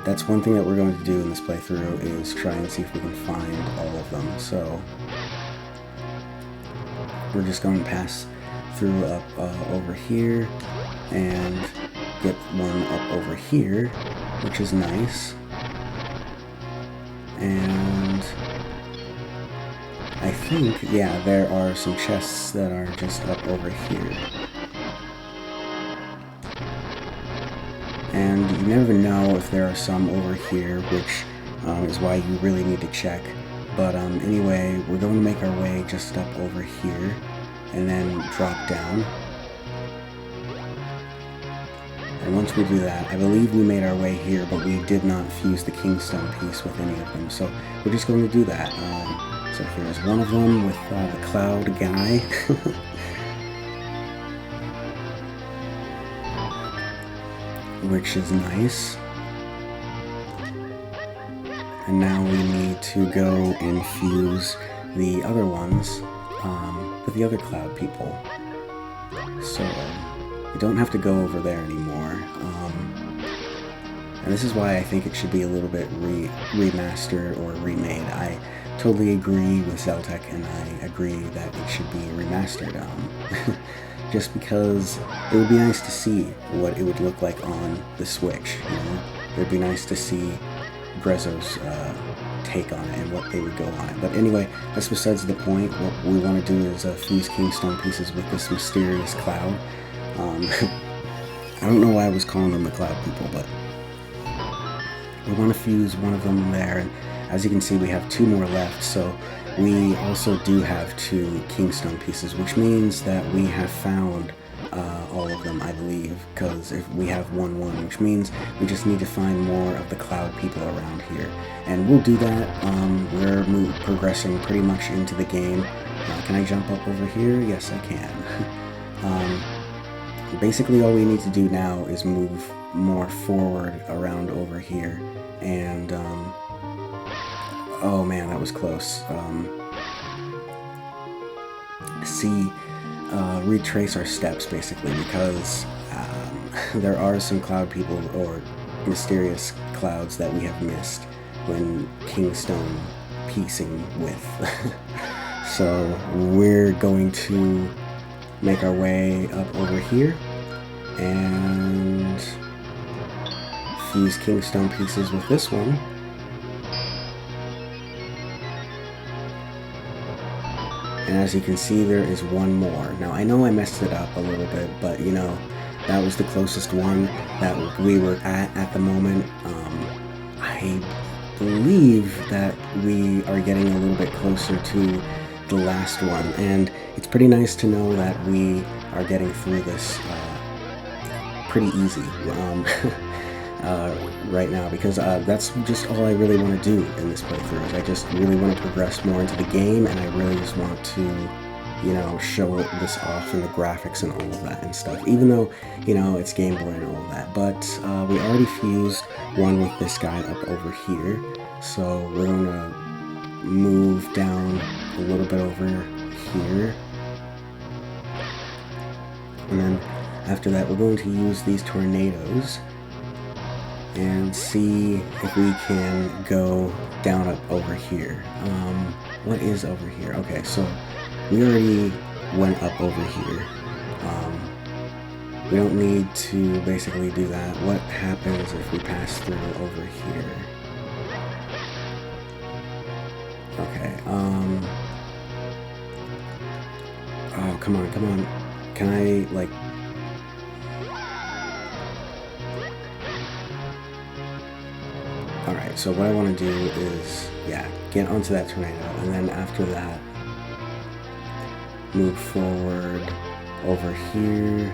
that's one thing that we're going to do in this playthrough, is try and see if we can find all of them. So we're just going to pass through up over here and get one up over here, which is nice. And I think, yeah, there are some chests that are just up over here. And you never know if there are some over here, which is why you really need to check. But anyway, we're going to make our way just up over here and then drop down. And once we do that, I believe we made our way here, but we did not fuse the Kingstone piece with any of them. So we're just going to do that. So here's one of them with the cloud guy. Which is nice. And now we need to go and fuse the other ones with the other cloud people. So we don't have to go over there anymore. And this is why I think it should be a little bit remastered or remade. I totally agree with Zelda, and I agree that it should be remastered. Just because it would be nice to see what it would look like on the Switch, you know? It would be nice to see Grezzo's take on it and what they would go on it. But anyway, that's besides the point. What we want to do is fuse Kingstone pieces with this mysterious cloud. I don't know why I was calling them the cloud people, but we want to fuse one of them there. And as you can see, we have two more left, so we also do have two Kingstone pieces, which means that we have found all of them, I believe, because if we have 1-1, which means we just need to find more of the cloud people around here. And we'll do that. We're progressing pretty much into the game. Can I jump up over here? Yes, I can. Basically, all we need to do now is move more forward around over here. And, oh man, that was close. Retrace our steps, basically, because there are some cloud people or mysterious clouds that we have missed when Kingstone piecing with. So we're going to make our way up over here and fuse Kingstone pieces with this one. as you can see, there is one more. Now, I know I messed it up a little bit, but you know, that was the closest one that we were at the moment. I believe that we are getting a little bit closer to the last one, and it's pretty nice to know that we are getting through this pretty easy right now, because that's just all I really want to do in this playthrough. Is I just really want to progress more into the game, and I really just want to, you know, show this off in the graphics and all of that and stuff, even though, you know, it's Game Boy and all of that. But we already fused one with this guy up over here, so we're going to move down a little bit over here, and then after that we're going to use these tornadoes and see if we can go down up over here. What is over here? Okay, so we already went up over here. We don't need to basically do that. What happens if we pass through over here? Okay, oh, come on, come on. Can I, like... Alright, so what I want to do is, yeah, get onto that tornado, and then after that, move forward over here.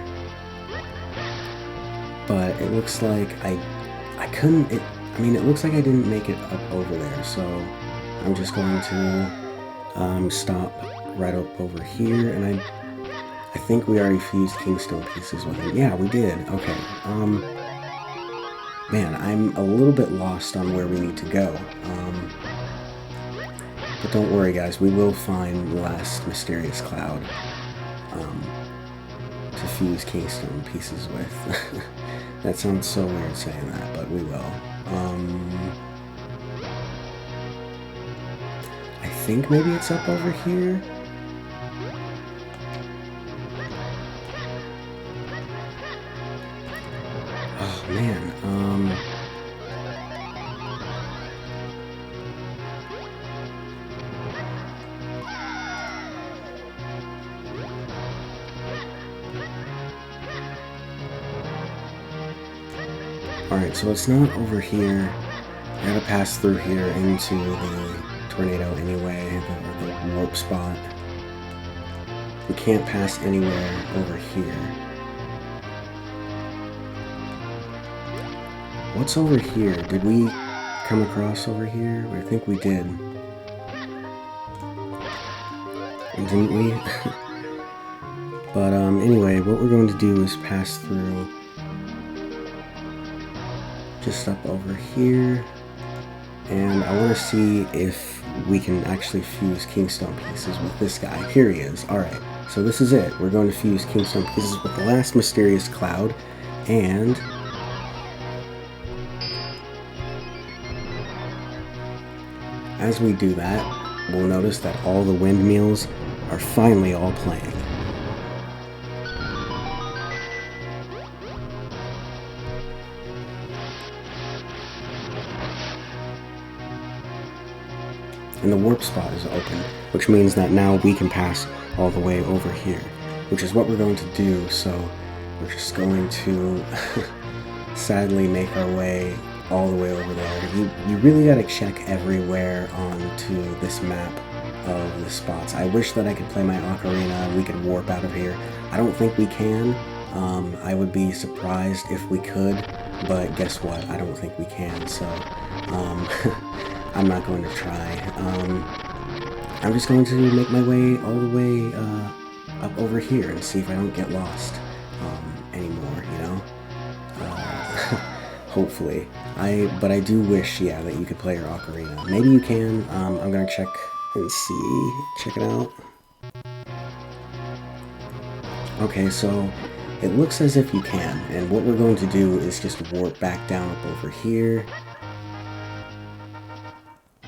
But it looks like I couldn't, I mean, it looks like I didn't make it up over there, so I'm just going to stop right up over here, and I think we already fused Kingstone pieces with it. Yeah, we did. Okay. Man, I'm a little bit lost on where we need to go. But don't worry, guys. We will find the last mysterious cloud to fuse Kingstone pieces with. That sounds so weird saying that, but we will. I think maybe it's up over here. Oh man, alright, so it's not over here. I gotta pass through here into the tornado anyway, the warp spot. We can't pass anywhere over here. What's over here? Did we come across over here? I think we did. Didn't we? But anyway, what we're going to do is pass through just up over here, and I want to see if we can actually fuse Kingstone pieces with this guy. Here he is. Alright, so this is it. We're going to fuse Kingstone pieces with the last mysterious cloud, and as we do that, we'll notice that all the windmills are finally all playing. And the warp spot is open, which means that now we can pass all the way over here, which is what we're going to do. So we're just going to sadly make our way all the way over there. You really gotta check everywhere onto this map of the spots. I wish that I could play my ocarina and we could warp out of here. I don't think we can. I would be surprised if we could, but guess what? I don't think we can, so I'm not going to try. I'm just going to make my way all the way up over here and see if I don't get lost anymore, you know? Hopefully. But I do wish, yeah, that you could play your ocarina. Maybe you can. I'm gonna check and see. Check it out. Okay, so it looks as if you can, and what we're going to do is just warp back down up over here.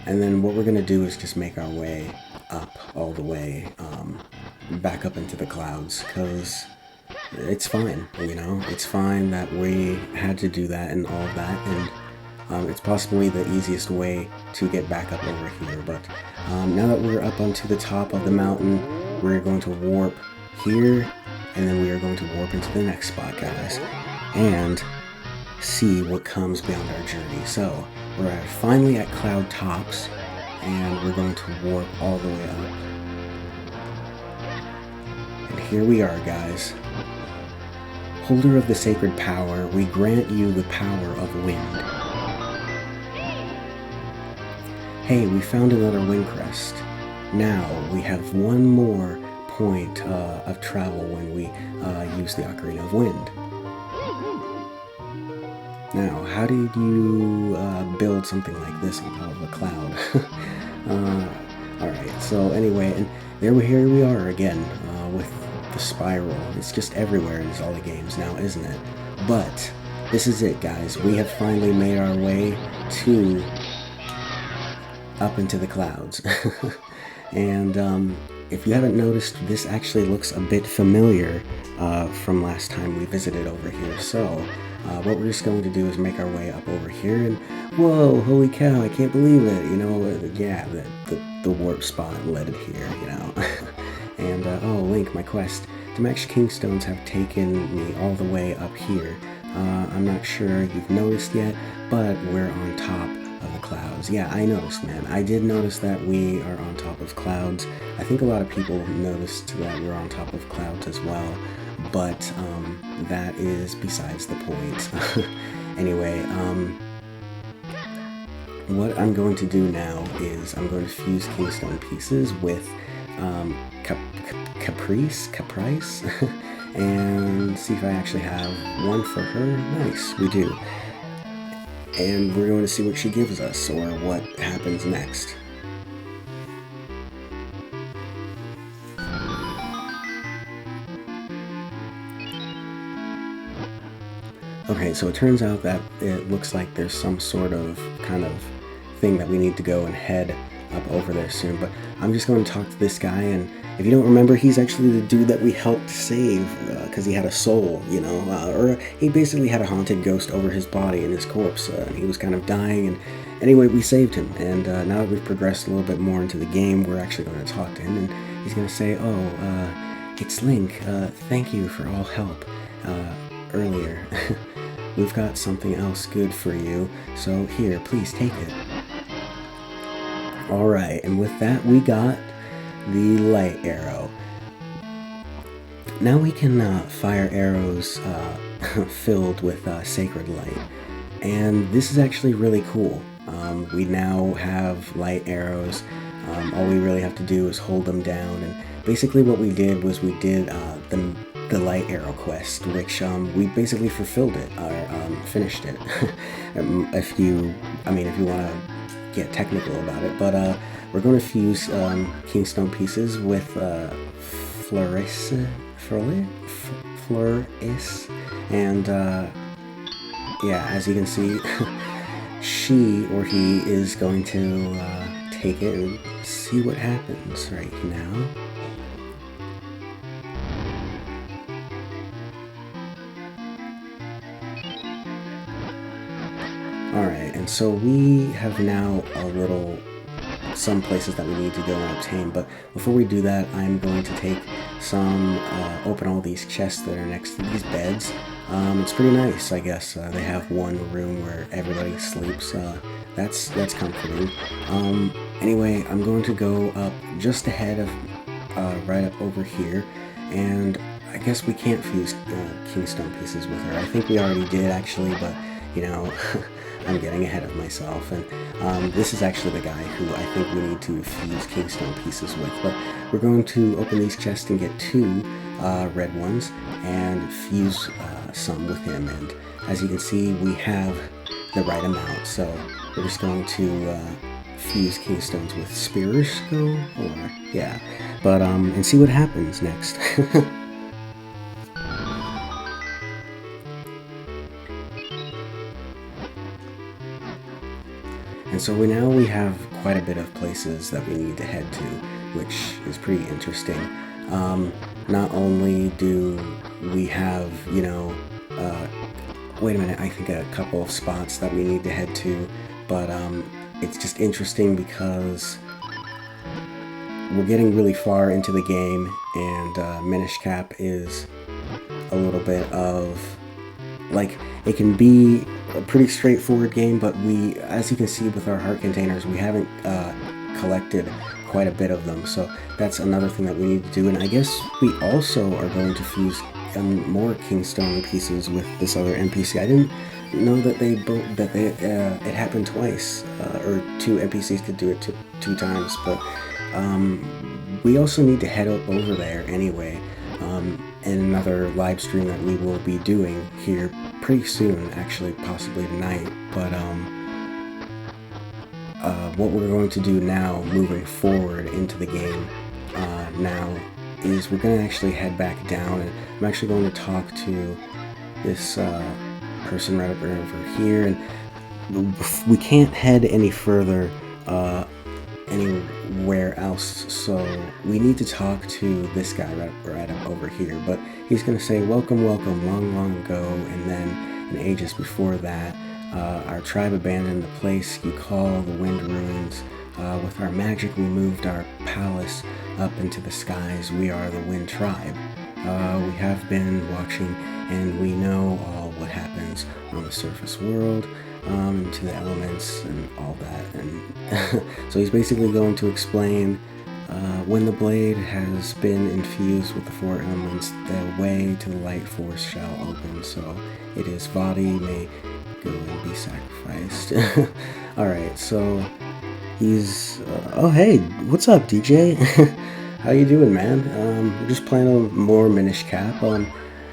And then what we're going to do is just make our way up all the way, back up into the clouds, because it's fine, you know? It's fine that we had to do that and all of that, and it's possibly the easiest way to get back up over here. But now that we're up onto the top of the mountain, we're going to warp here, and then we are going to warp into the next spot, guys, and see what comes beyond our journey. So we're finally at Cloud Tops, and we're going to warp all the way up. And here we are, guys. Holder of the sacred power, we grant you the power of wind. Hey, we found another wind crest. Now we have one more point of travel when we use the Ocarina of Wind. Now, how did you build something like this on top of a cloud? Alright, so anyway, and here we are again with the spiral. It's just everywhere in Zelda games now, isn't it? But this is it, guys. We have finally made our way to up into the clouds. And if you haven't noticed, this actually looks a bit familiar from last time we visited over here. So what we're just going to do is make our way up over here, and whoa, holy cow, I can't believe it, you know, yeah, the warp spot led it here, you know. And oh, Link, my quest. The Max Kingstones have taken me all the way up here. I'm not sure you've noticed yet, but we're on top of the clouds. Yeah, I noticed, man. I did notice that we are on top of clouds. I think a lot of people noticed that we're on top of clouds as well, but that is besides the point. Anyway, what I'm going to do now is I'm going to fuse Kingstone pieces with Caprice, and see if I actually have one for her. Nice, we do. And we're going to see what she gives us, or what happens next. Okay, so it turns out that it looks like there's some sort of kind of thing that we need to go and head up over there soon, but I'm just going to talk to this guy, and if you don't remember, he's actually the dude that we helped save because he had a soul, you know, or he basically had a haunted ghost over his body and his corpse, and he was kind of dying, and anyway, we saved him, and now that we've progressed a little bit more into the game, we're actually going to talk to him, and he's going to say, oh, it's Link, thank you for all help earlier. We've got something else good for you, so here, please take it. Alright, and with that we got the light arrow. Now we can fire arrows filled with sacred light, and this is actually really cool. We now have light arrows. All we really have to do is hold them down, and basically what we did was we did the light arrow quest, which we basically fulfilled it, or finished it. if you want to get technical about it, but we're going to fuse Kingstone pieces with Floris, and yeah, as you can see, she or he is going to take it and see what happens right now. Alright, and so we have now some places that we need to go and obtain, but before we do that, I'm going to take open all these chests that are next to these beds. It's pretty nice, I guess. They have one room where everybody sleeps. That's comforting. Anyway, I'm going to go up just ahead of, right up over here, and I guess we can't fuse Kingstone pieces with her. I think we already did, actually, but, you know, I'm getting ahead of myself, and this is actually the guy who I think we need to fuse Kingstone pieces with, but we're going to open these chests and get 2 red ones and fuse some with him, and as you can see, we have the right amount, so we're just going to fuse Kingstones with Spirisco, or yeah, but and see what happens next. And so we have quite a bit of places that we need to head to, which is pretty interesting. Not only do we have, you know, wait a minute, I think a couple of spots that we need to head to, but it's just interesting because we're getting really far into the game, and Minishcap is a little bit of, like, it can be a pretty straightforward game, but we, as you can see with our heart containers, we haven't collected quite a bit of them, so that's another thing that we need to do. And I guess we also are going to fuse more Kingstone pieces with this other NPC. I didn't know that it happened twice, or two NPCs could do it two times, but we also need to head over there anyway, in another live stream that we will be doing here pretty soon, actually, possibly tonight. But what we're going to do now, moving forward into the game now, is we're going to actually head back down, and I'm actually going to talk to this person right over here, and we can't head any further anywhere else, so we need to talk to this guy right up over here. But he's going to say, welcome, welcome, long ago, and then in ages before that, our tribe abandoned the place you call the Wind Ruins. With our magic, we moved our palace up into the skies. We are the Wind Tribe. We have been watching, and we know all what happens on the surface world, to the elements and all that. And so he's basically going to explain, when the blade has been infused with the four elements, the way to the light force shall open, so it is body may go and be sacrificed. Alright, so he's, oh hey, what's up, DJ? How you doing, man? We're just playing on more Minishcap,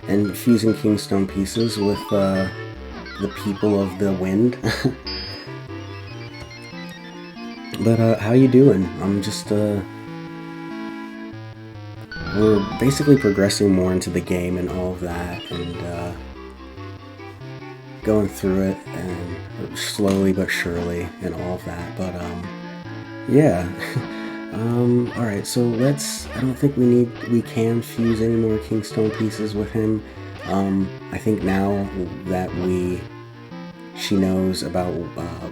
and fusing Kingstone pieces with the people of the wind. But how you doing? I'm just we're basically progressing more into the game and all of that, and going through it, and slowly but surely, and all of that. But yeah. Alright, so I don't think we can fuse any more Kingstone pieces with him. I think now that she knows about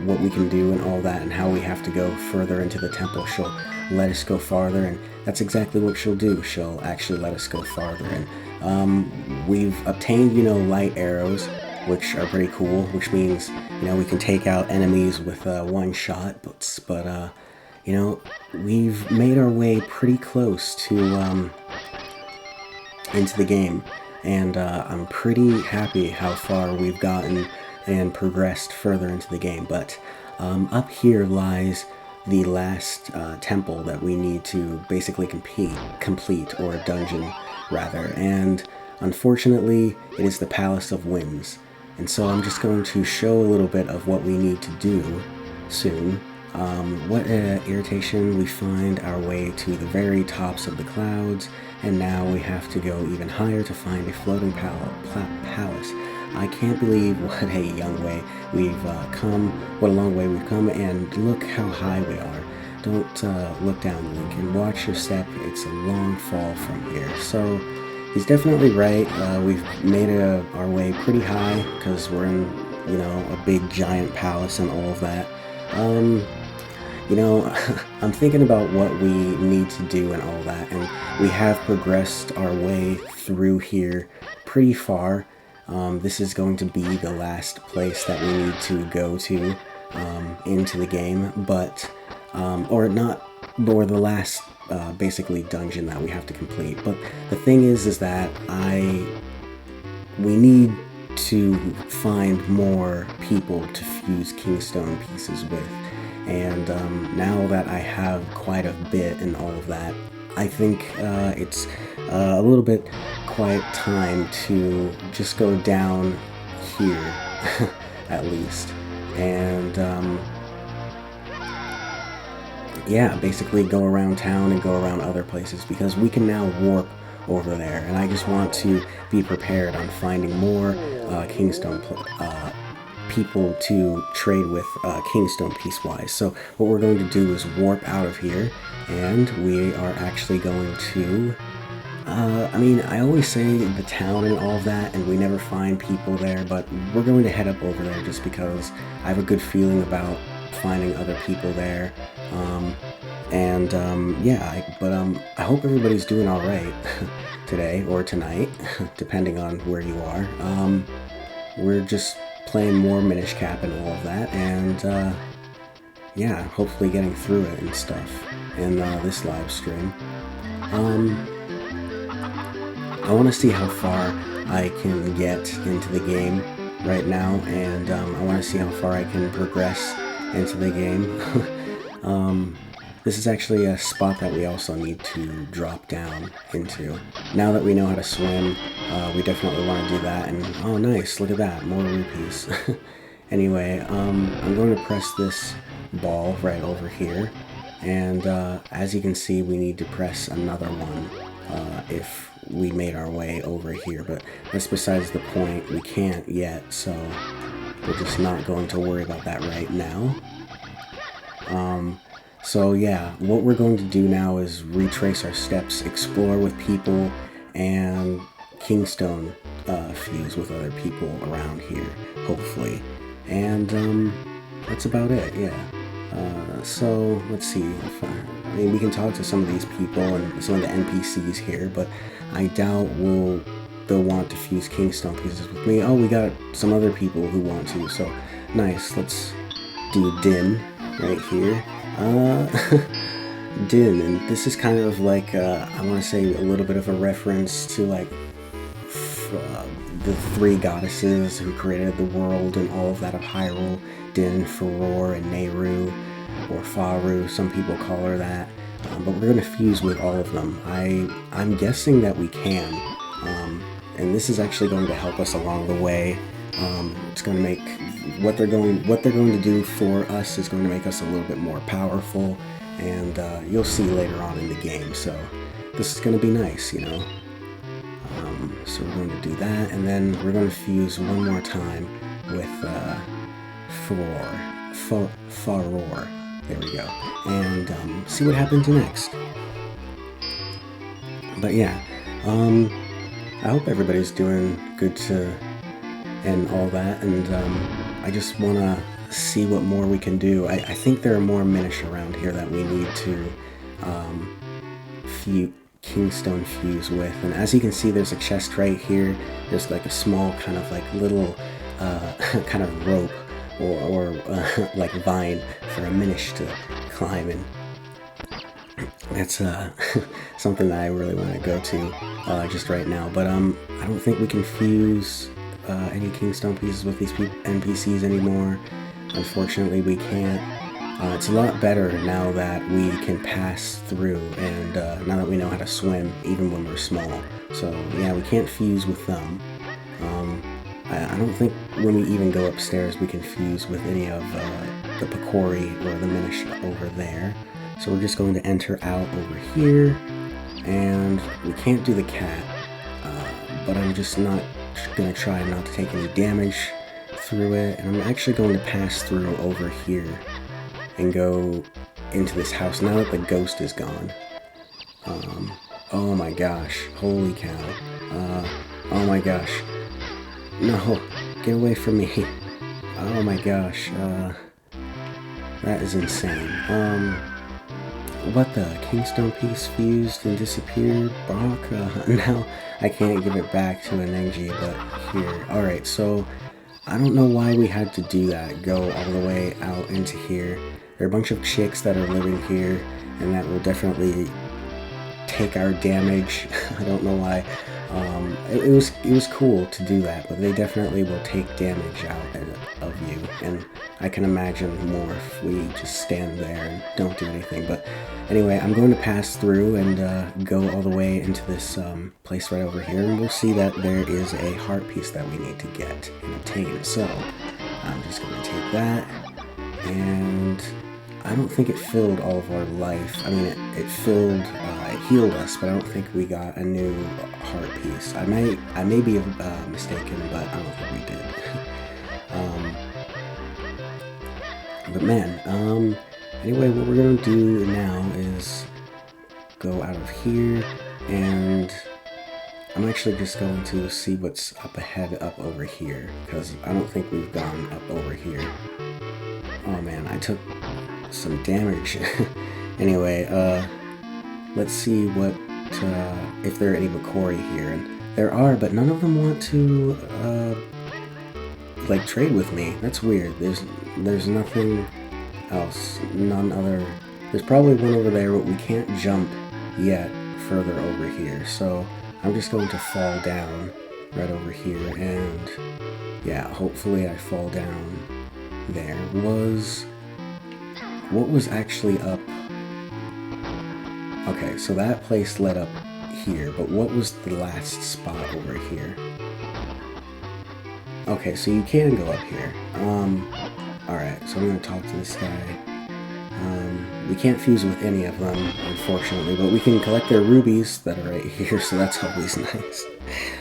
what we can do and all that, and how we have to go further into the temple, she'll let us go farther, and that's exactly what she'll do. She'll actually let us go farther, and we've obtained, light arrows, which are pretty cool, which means, we can take out enemies with one shot, but we've made our way pretty close to into the game, and I'm pretty happy how far we've gotten and progressed further into the game. But up here lies the last temple that we need to basically complete, or a dungeon rather, and unfortunately it is the Palace of Winds. And so I'm just going to show a little bit of what we need to do soon. What irritation, we find our way to the very tops of the clouds, and now we have to go even higher to find a floating palace. I can't believe what a young way we've come, what a long way we've come, and look how high we are. Don't look down, Link, and watch your step. It's a long fall from here. So he's definitely right. We've made our way pretty high, because we're in, a big giant palace and all of that. I'm thinking about what we need to do and all that, and we have progressed our way through here pretty far. This is going to be the last place that we need to go to into the game, but or the last basically dungeon that we have to complete. But the thing is that we need to find more people to fuse Kingstone pieces with. And now that I have quite a bit and all of that, I think it's a little bit quite time to just go down here, at least. And yeah, basically go around town and go around other places, because we can now warp over there. And I just want to be prepared on finding more Kingstone people to trade with Kingstone piece-wise. So what we're going to do is warp out of here, and we are actually going to I always say the town and all of that, and we never find people there, but we're going to head up over there just because I have a good feeling about finding other people there. Yeah, I hope everybody's doing all right today or tonight, depending on where you are. We're just playing more Minishcap and all of that, and yeah, hopefully getting through it and stuff in this live stream. I want to see how far I can get into the game right now, and I want to see how far I can progress into the game. This is actually a spot that we also need to drop down into. Now that we know how to swim, we definitely want to do that, and oh nice, look at that, more rupees. Anyway, I'm going to press this ball right over here, and as you can see, we need to press another one if we made our way over here, but that's besides the point. We can't yet, so we're just not going to worry about that right now. So yeah, what we're going to do now is retrace our steps, explore with people, and Kingstone fuse with other people around here, hopefully. And that's about it, yeah. So let's see. I mean, we can talk to some of these people and some of the NPCs here, but I doubt they'll want to fuse Kingstone pieces with me. Oh, we got some other people who want to, so nice. Let's do Din right here. Din, and this is kind of like, I want to say a little bit of a reference to like the three goddesses who created the world and all of that of Hyrule, Din, Furore, and Nehru, or Faru, some people call her that, but we're going to fuse with all of them. I'm guessing that we can, and this is actually going to help us along the way. It's going to make what they're going to do for us is going to make us a little bit more powerful, and you'll see later on in the game. So this is going to be nice, you know. So we're going to do that, and then we're going to fuse one more time with Furore. There we go, and see what happens next. But yeah, I hope everybody's doing good and all that, and I just want to see what more we can do. I think there are more Minish around here that we need to Kingstone fuse with, and as you can see, there's a chest right here. There's like a small kind of like little kind of rope or like vine for a Minish to climb in. That's something that I really want to go to just right now, but I don't think we can fuse any Kingstone pieces with these NPCs anymore. Unfortunately, we can't. It's a lot better now that we can pass through, and now that we know how to swim, even when we're small. So yeah, we can't fuse with them. I don't think when we even go upstairs we can fuse with any of the Picori or the Minish over there. So we're just going to enter out over here, and we can't do the cat, but I'm just not going to try not to take any damage through it, and I'm actually going to pass through over here and go into this house now that the ghost is gone. Oh my gosh, holy cow. Oh my gosh. No, get away from me. Oh my gosh, that is insane. What the? Kingstone piece fused and disappeared? Brock? Now I can't give it back to Anenji, but here. Alright, so I don't know why we had to do that, go all the way out into here. There are a bunch of chicks that are living here, and that will definitely take our damage. I don't know why. It was cool to do that, but they definitely will take damage out of you, and I can imagine more if we just stand there and don't do anything. But anyway, I'm going to pass through and go all the way into this place right over here, and we'll see that there is a heart piece that we need to get and obtain. So I'm just going to take that, and I don't think it filled all of our life. I mean, it filled, it healed us, but I don't think we got a new heart piece. I may be mistaken, but I don't think we did. But man, anyway, what we're gonna do now is go out of here, and I'm actually just going to see what's up ahead up over here, because I don't think we've gone up over here. Oh man, I took some damage. Anyway, let's see what, if there are any Bakori here. And there are, but none of them want to, like, trade with me. That's weird. There's nothing else. None other. There's probably one over there, but we can't jump yet further over here. So I'm just going to fall down right over here. And yeah, hopefully I fall down there. What was actually up? Okay, so that place led up here, but what was the last spot over here? Okay, so you can go up here. Alright, so I'm gonna talk to this guy. We can't fuse with any of them, unfortunately, but we can collect their rubies that are right here, so that's always nice.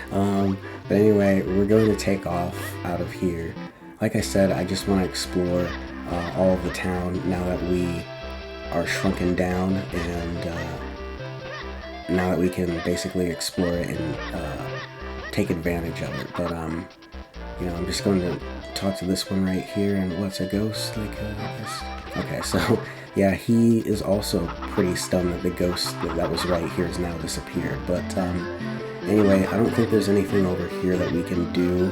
But anyway, we're going to take off out of here. Like I said, I just want to explore all of the town now that we are shrunken down, and now that we can basically explore it and take advantage of it. But you know, I'm just going to talk to this one right here. And what's a ghost? Like, I guess. Okay, so yeah, he is also pretty stunned that the ghost that was right here has now disappeared. But anyway, I don't think there's anything over here that we can do.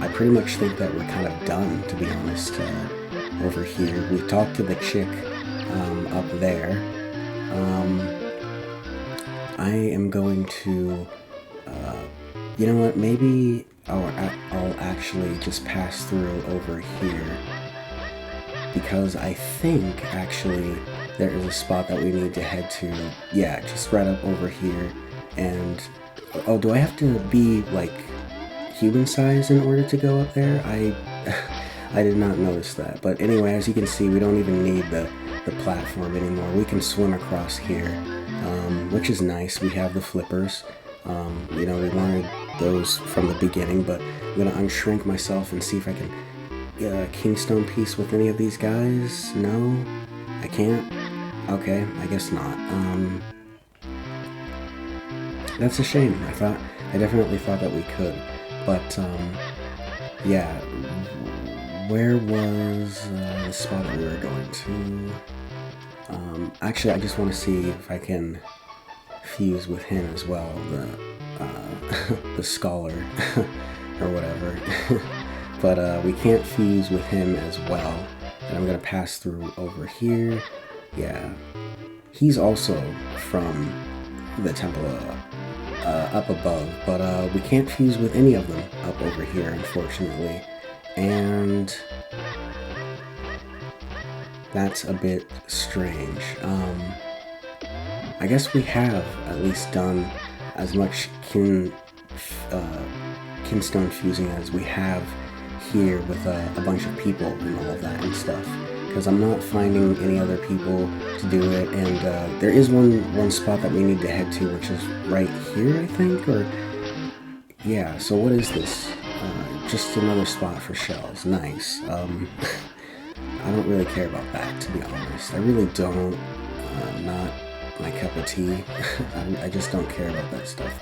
I pretty much think that we're kind of done, to be honest. Over here, we talked to the chick up there. I am going to, you know what, maybe I'll actually just pass through over here, because I think actually there is a spot that we need to head to. Yeah, just right up over here. And oh, do I have to be like human size in order to go up there? I did not notice that. But anyway, as you can see, we don't even need the platform anymore. We can swim across here, which is nice. We have the flippers. You know, we wanted those from the beginning, but I'm gonna unshrink myself and see if I can get a Kingstone piece with any of these guys. No, I can't. Okay, I guess not. That's a shame. I definitely thought that we could, but yeah. Where was the spot that we were going to? Actually, I just want to see if I can fuse with him as well, the scholar, or whatever. But we can't fuse with him as well. And I'm going to pass through over here. Yeah. He's also from the temple up above, but we can't fuse with any of them up over here, unfortunately. And that's a bit strange. I guess we have at least done as much kinstone fusing as we have here with a bunch of people and all of that and stuff, because I'm not finding any other people to do it. And there is one spot that we need to head to, which is right here, I think, or yeah. So what is this? Just another spot for shells. Nice. I don't really care about that, to be honest. I really don't. Not my cup of tea. I just don't care about that stuff.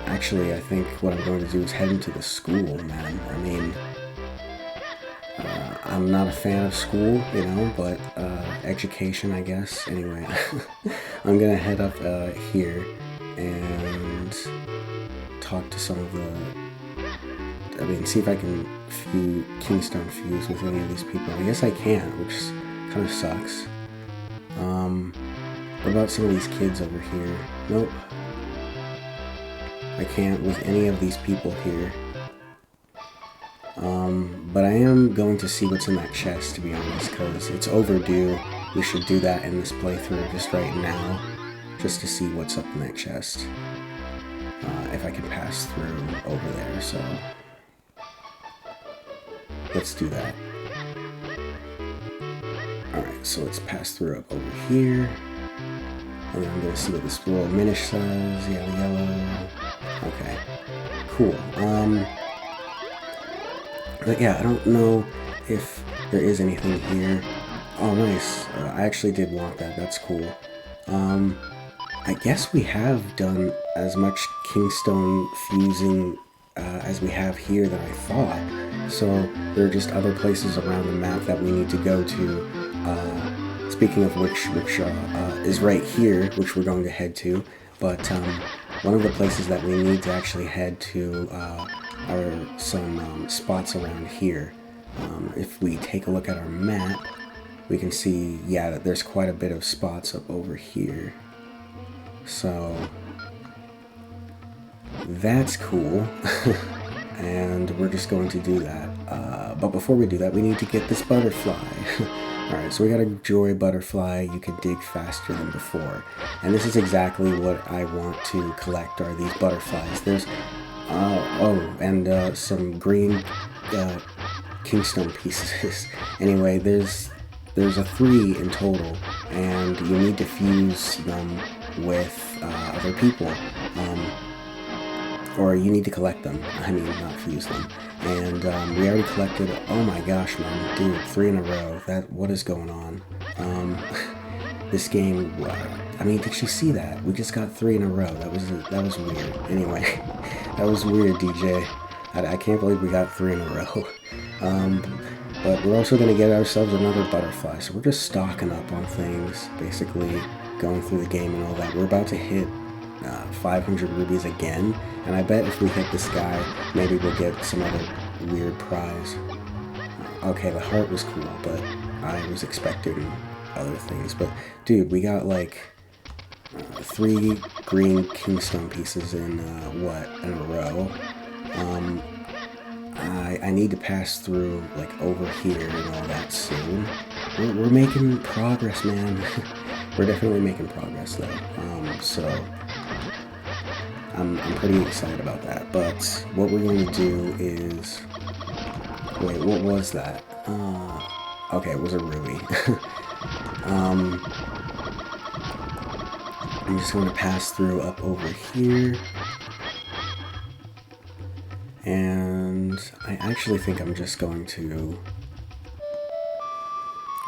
Actually, I think what I'm going to do is head into the school, man. I mean, I'm not a fan of school, you know, but education, I guess. Anyway, I'm gonna head up here and talk to some of the, see if I can Kingstone fuse with any of these people. I guess I can't, which kind of sucks. What about some of these kids over here? Nope. I can't with any of these people here. But I am going to see what's in that chest, to be honest, because it's overdue. We should do that in this playthrough just right now, just to see what's up in that chest. If I can pass through over there, so let's do that. Alright, so let's pass through up over here. And then I'm going to see what this little Minish says. Yeah, the yellow. Okay. Cool. But yeah, I don't know if there is anything here. Oh, nice. I actually did want that. That's cool. I guess we have done as much Kingstone fusing as we have here than I thought. So there are just other places around the map that we need to go to. Speaking of which is right here, which we're going to head to. But one of the places that we need to actually head to are some spots around here. If we take a look at our map, we can see, yeah, that there's quite a bit of spots up over here. So that's cool. And we're just going to do that. But before we do that, we need to get this butterfly. Alright, so we got a joy butterfly. You can dig faster than before. And this is exactly what I want to collect, are these butterflies. There's, and some green Kingstone pieces. Anyway, there's a 3 in total, and you need to fuse them with other people. Or you need to collect them. I mean, not fuse them. And we already collected, oh my gosh, man, dude, 3 in a row. What is going on? This game, I mean, did you see that? We just got 3 in a row. That was weird. Anyway, that was weird, DJ. I can't believe we got 3 in a row. But we're also going to get ourselves another butterfly. So we're just stocking up on things, basically going through the game and all that. We're about to hit 500 rubies again, and I bet if we hit this guy, maybe we'll get some other weird prize. Okay, the heart was cool, but I was expecting other things. But dude, we got like 3 green Kingstone pieces in in a row. I need to pass through like over here and all that soon. We're making progress, man. We're definitely making progress though. So I'm pretty excited about that. But what we're going to do is, wait, what was that? Okay, it was a ruby. I'm just going to pass through up over here. And I actually think I'm just going to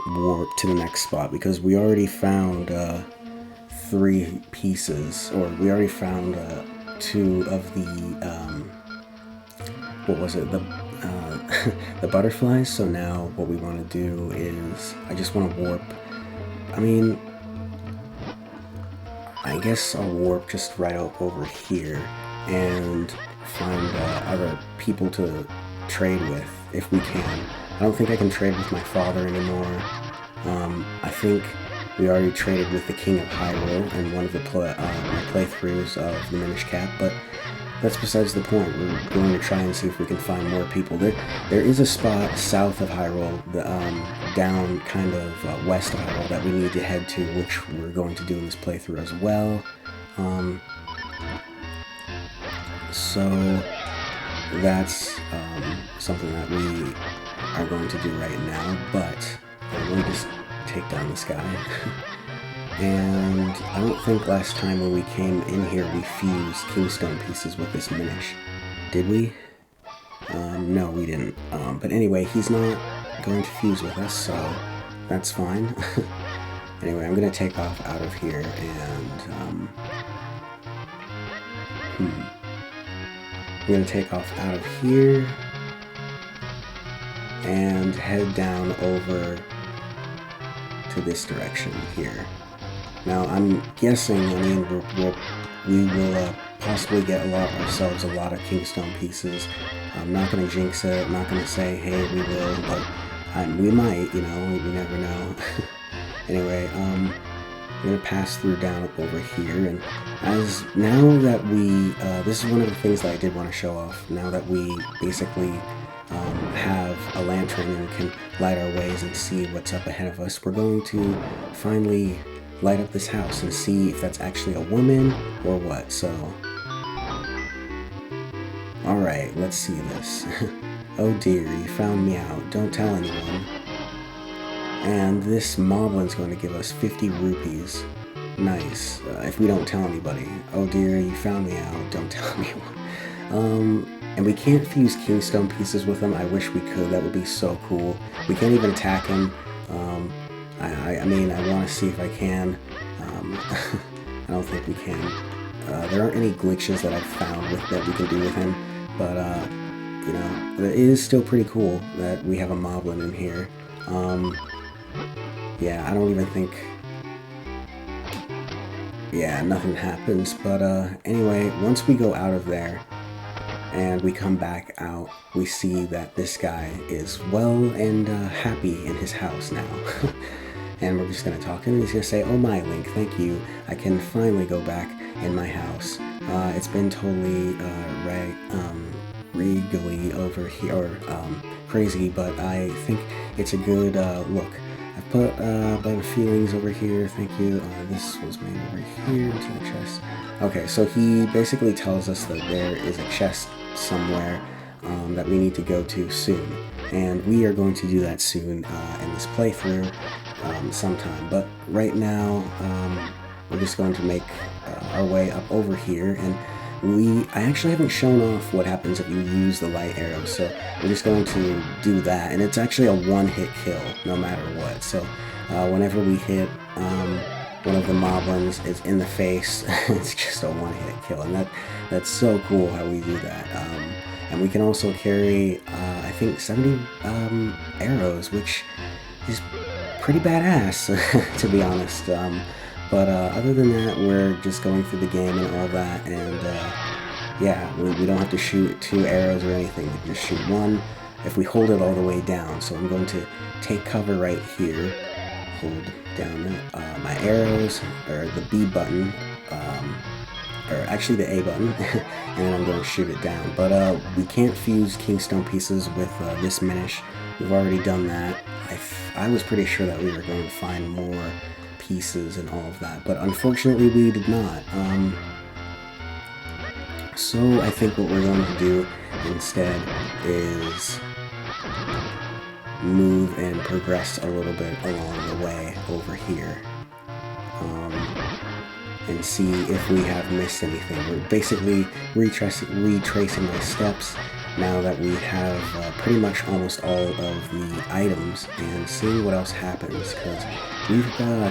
warp to the next spot, because we already found 3 pieces, or we already found 2 of the, what was it, the butterflies. So now what we want to do is, I just want to warp, I mean, I guess I'll warp just right up over here and find other people to trade with, if we can. I don't think I can trade with my father anymore. I think we already traded with the King of Hyrule in one of the my playthroughs of the Minishcap, but that's besides the point. We're going to try and see if we can find more people. There is a spot south of Hyrule, down kind of west of Hyrule, that we need to head to, which we're going to do in this playthrough as well. So that's something that we are going to do right now, but let me just take down this guy. And I don't think last time when we came in here we fused Kingstone pieces with this Minish. Did we? No, we didn't. But anyway, he's not going to fuse with us, so that's fine. Anyway, I'm going to take off out of here and... I'm going to take off out of here and head down over to this direction here. Now, I'm guessing, I mean, we will possibly get ourselves a lot of Kingstone pieces. I'm not going to jinx it, I'm not going to say, hey, we will, but we might, you know, we never know. Anyway, I'm going to pass through down up over here, and now that we, this is one of the things that I did want to show off, now that we basically have a lantern and can light our ways and see what's up ahead of us, we're going to finally light up this house and see if that's actually a woman or what. So, alright, let's see this. Oh dear, you found me out, don't tell anyone. And this moblin's going to give us 50 rupees. Nice, if we don't tell anybody. Oh dear, you found me out, don't tell anyone. And we can't fuse Kingstone pieces with them. I wish we could, that would be so cool. We can't even attack him. I mean, I want to see if I can. I don't think we can. There aren't any glitches that I've found that we can do with him, but you know, it is still pretty cool that we have a moblin in here. Yeah, I don't even think... Yeah, nothing happens, but anyway, once we go out of there and we come back out, we see that this guy is well and happy in his house now. And we're just going to talk to him, and he's going to say, "Oh my, Link, thank you. I can finally go back in my house. It's been totally regally over here, or crazy, but I think it's a good look. I put my feelings over here, thank you. This was made over here into the chest." Okay, so he basically tells us that there is a chest somewhere that we need to go to soon. And we are going to do that soon in this playthrough sometime. But right now, we're just going to make our way up over here. And I actually haven't shown off what happens if you use the light arrow, so we're just going to do that, and it's actually a one-hit kill, no matter what. So whenever we hit one of the moblins, it's in the face, it's just a one-hit kill, and that's so cool how we do that. And we can also carry, I think, 70 arrows, which is pretty badass, to be honest. But other than that, we're just going through the game and all that, and yeah, we don't have to shoot 2 arrows or anything. We can just shoot 1 if we hold it all the way down. So I'm going to take cover right here, hold down my arrows, or the B button, or actually the A button, and then I'm going to shoot it down. But we can't fuse Kingstone pieces with this Minish. We've already done that. I was pretty sure that we were going to find more pieces and all of that, but unfortunately we did not. So I think what we're going to do instead is move and progress a little bit along the way over here, and see if we have missed anything. We're basically retracing my steps now that we have pretty much almost all of the items, and seeing what else happens, because we've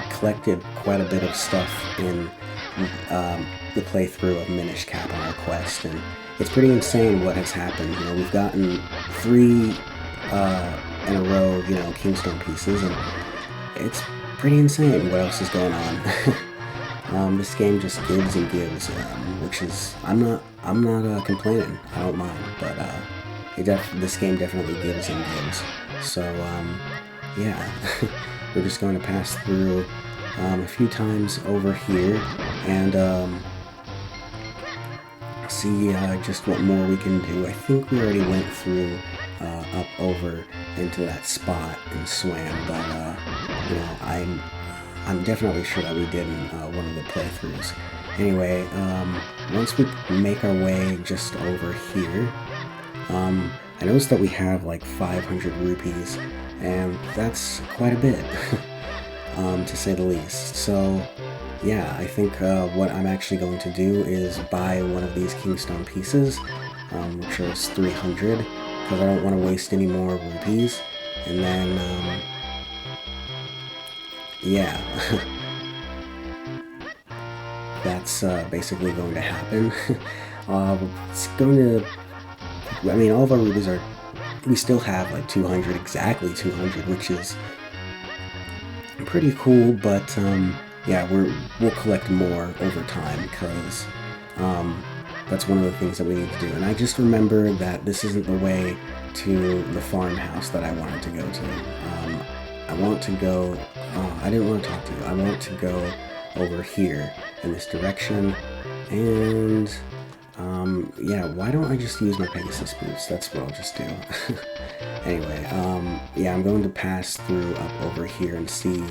collected quite a bit of stuff in the playthrough of Minishcap on our quest, and it's pretty insane what has happened. You know, we've gotten 3 in a row, you know, Kingstone pieces, and it's pretty insane what else is going on. This game just gives and gives, which is, I'm not complaining. I don't mind, but this game definitely gives and gives. So yeah, we're just going to pass through a few times over here and see just what more we can do. I think we already went through up over into that spot and swam, but you know, I'm definitely sure that we did in one of the playthroughs. Anyway, once we make our way just over here, I noticed that we have like 500 rupees, and that's quite a bit, to say the least. So yeah, I think what I'm actually going to do is buy one of these Kingstone pieces, which is 300, because I don't want to waste any more rupees. And then yeah, that's basically going to happen. It's going to, I mean, all of our rupees are, we still have like 200, exactly 200, which is pretty cool, but yeah, we'll collect more over time, because that's one of the things that we need to do. And I just remember that this isn't the way to the farmhouse that I wanted to go to. I want to go, I didn't want to talk to you, I want to go over here in this direction, and yeah, why don't I just use my Pegasus boots? That's what I'll just do. Anyway, yeah, I'm going to pass through up over here and see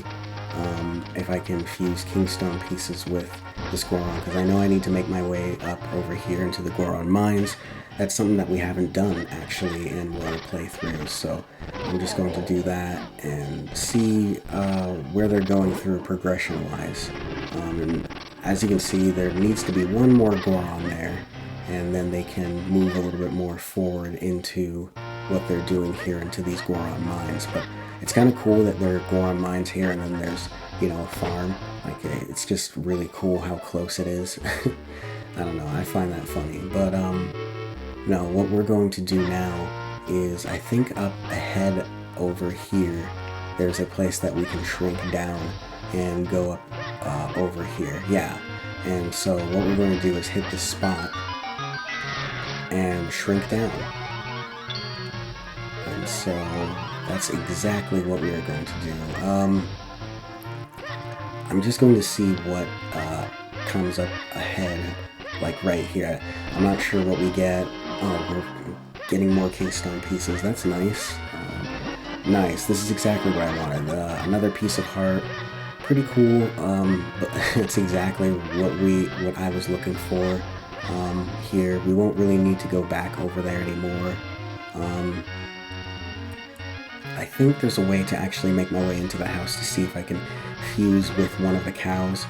if I can fuse Kingstone pieces with this Goron, because I know I need to make my way up over here into the Goron mines. That's something that we haven't done actually in one of the playthroughs, so I'm just going to do that and see where they're going through progression-wise. And as you can see, there needs to be one more Goron there, and then they can move a little bit more forward into what they're doing here into these Goron mines. But it's kind of cool that there are Goron mines here, and then there's, you know, a farm. Like, it's just really cool how close it is. I don't know, I find that funny. But, no, what we're going to do now is, I think up ahead over here, there's a place that we can shrink down and go up over here. Yeah, and so what we're going to do is hit this spot and shrink down. And so that's exactly what we are going to do. I'm just going to see what comes up ahead, like right here. I'm not sure what we get. Oh, we're getting more Keystone pieces. That's nice. Nice. This is exactly what I wanted. Another piece of heart. Pretty cool. But it's exactly what I was looking for. Here, we won't really need to go back over there anymore. I think there's a way to actually make my way into the house to see if I can fuse with one of the cows.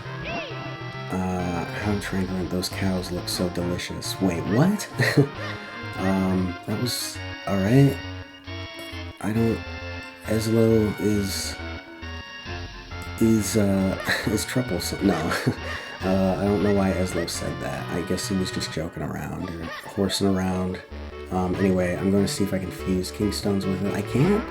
How triumphant, those cows look so delicious. Wait, what? That was alright. I don't. Eslo is troublesome. No. I don't know why Eslo said that. I guess he was just joking around or horsing around. Anyway, I'm going to see if I can fuse Kingstones with it. I can't?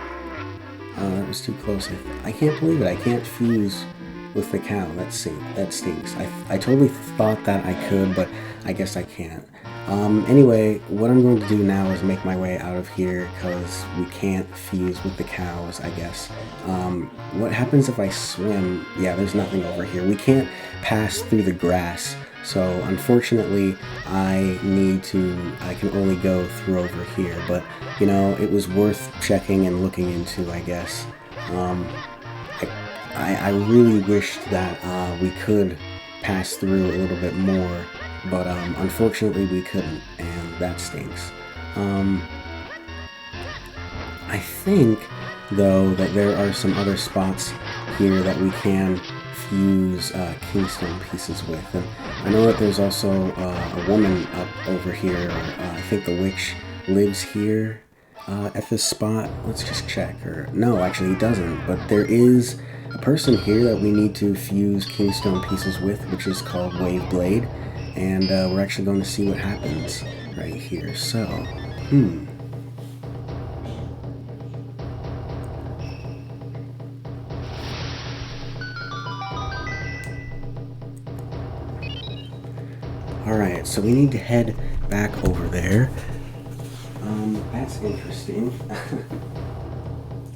That was too close. I can't believe it. I can't fuse with the cow. That stinks. I totally thought that I could, but I guess I can't. Anyway, what I'm going to do now is make my way out of here because we can't fuse with the cows, I guess. What happens if I swim? Yeah, there's nothing over here. We can't pass through the grass, so unfortunately I can only go through over here, but you know, it was worth checking and looking into, I guess. I really wished that we could pass through a little bit more, but unfortunately we couldn't, and that stinks. I think, though, that there are some other spots here that we can fuse Keystone pieces with, and I know that there's also a woman up over here. I think the witch lives here at this spot. Let's just check. Or no, actually he doesn't, but there is a person here that we need to fuse Keystone pieces with, which is called Wave Blade, and we're actually going to see what happens right here. So, Alright, so we need to head back over there. That's interesting.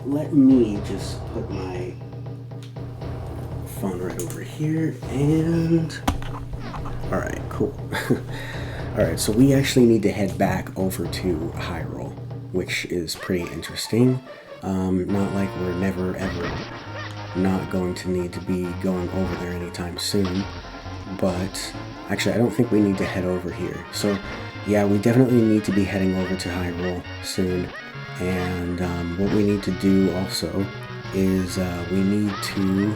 Let me just put my phone right over here, and alright, cool. Alright, so we actually need to head back over to Hyrule, which is pretty interesting. Not like we're never ever not going to need to be going over there anytime soon, but actually I don't think we need to head over here. So yeah, we definitely need to be heading over to Hyrule soon, and what we need to do also is we need to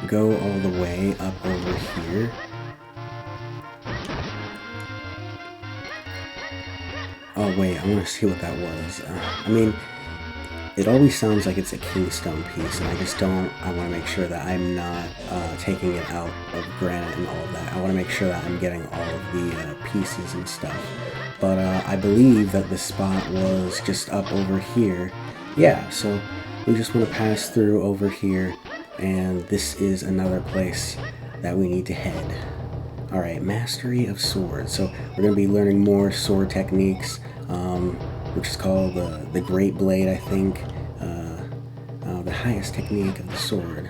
go all the way up over here. Oh wait, I want to see what that was. I mean, it always sounds like it's a Keystone piece, and I want to make sure that I'm not taking it out of granite and all of that. I want to make sure that I'm getting all of the pieces and stuff. But I believe that the spot was just up over here. Yeah, so we just want to pass through over here, and this is another place that we need to head. Alright, Mastery of Swords. So we're going to be learning more sword techniques, which is called the Great Blade, I think. The highest technique of the sword.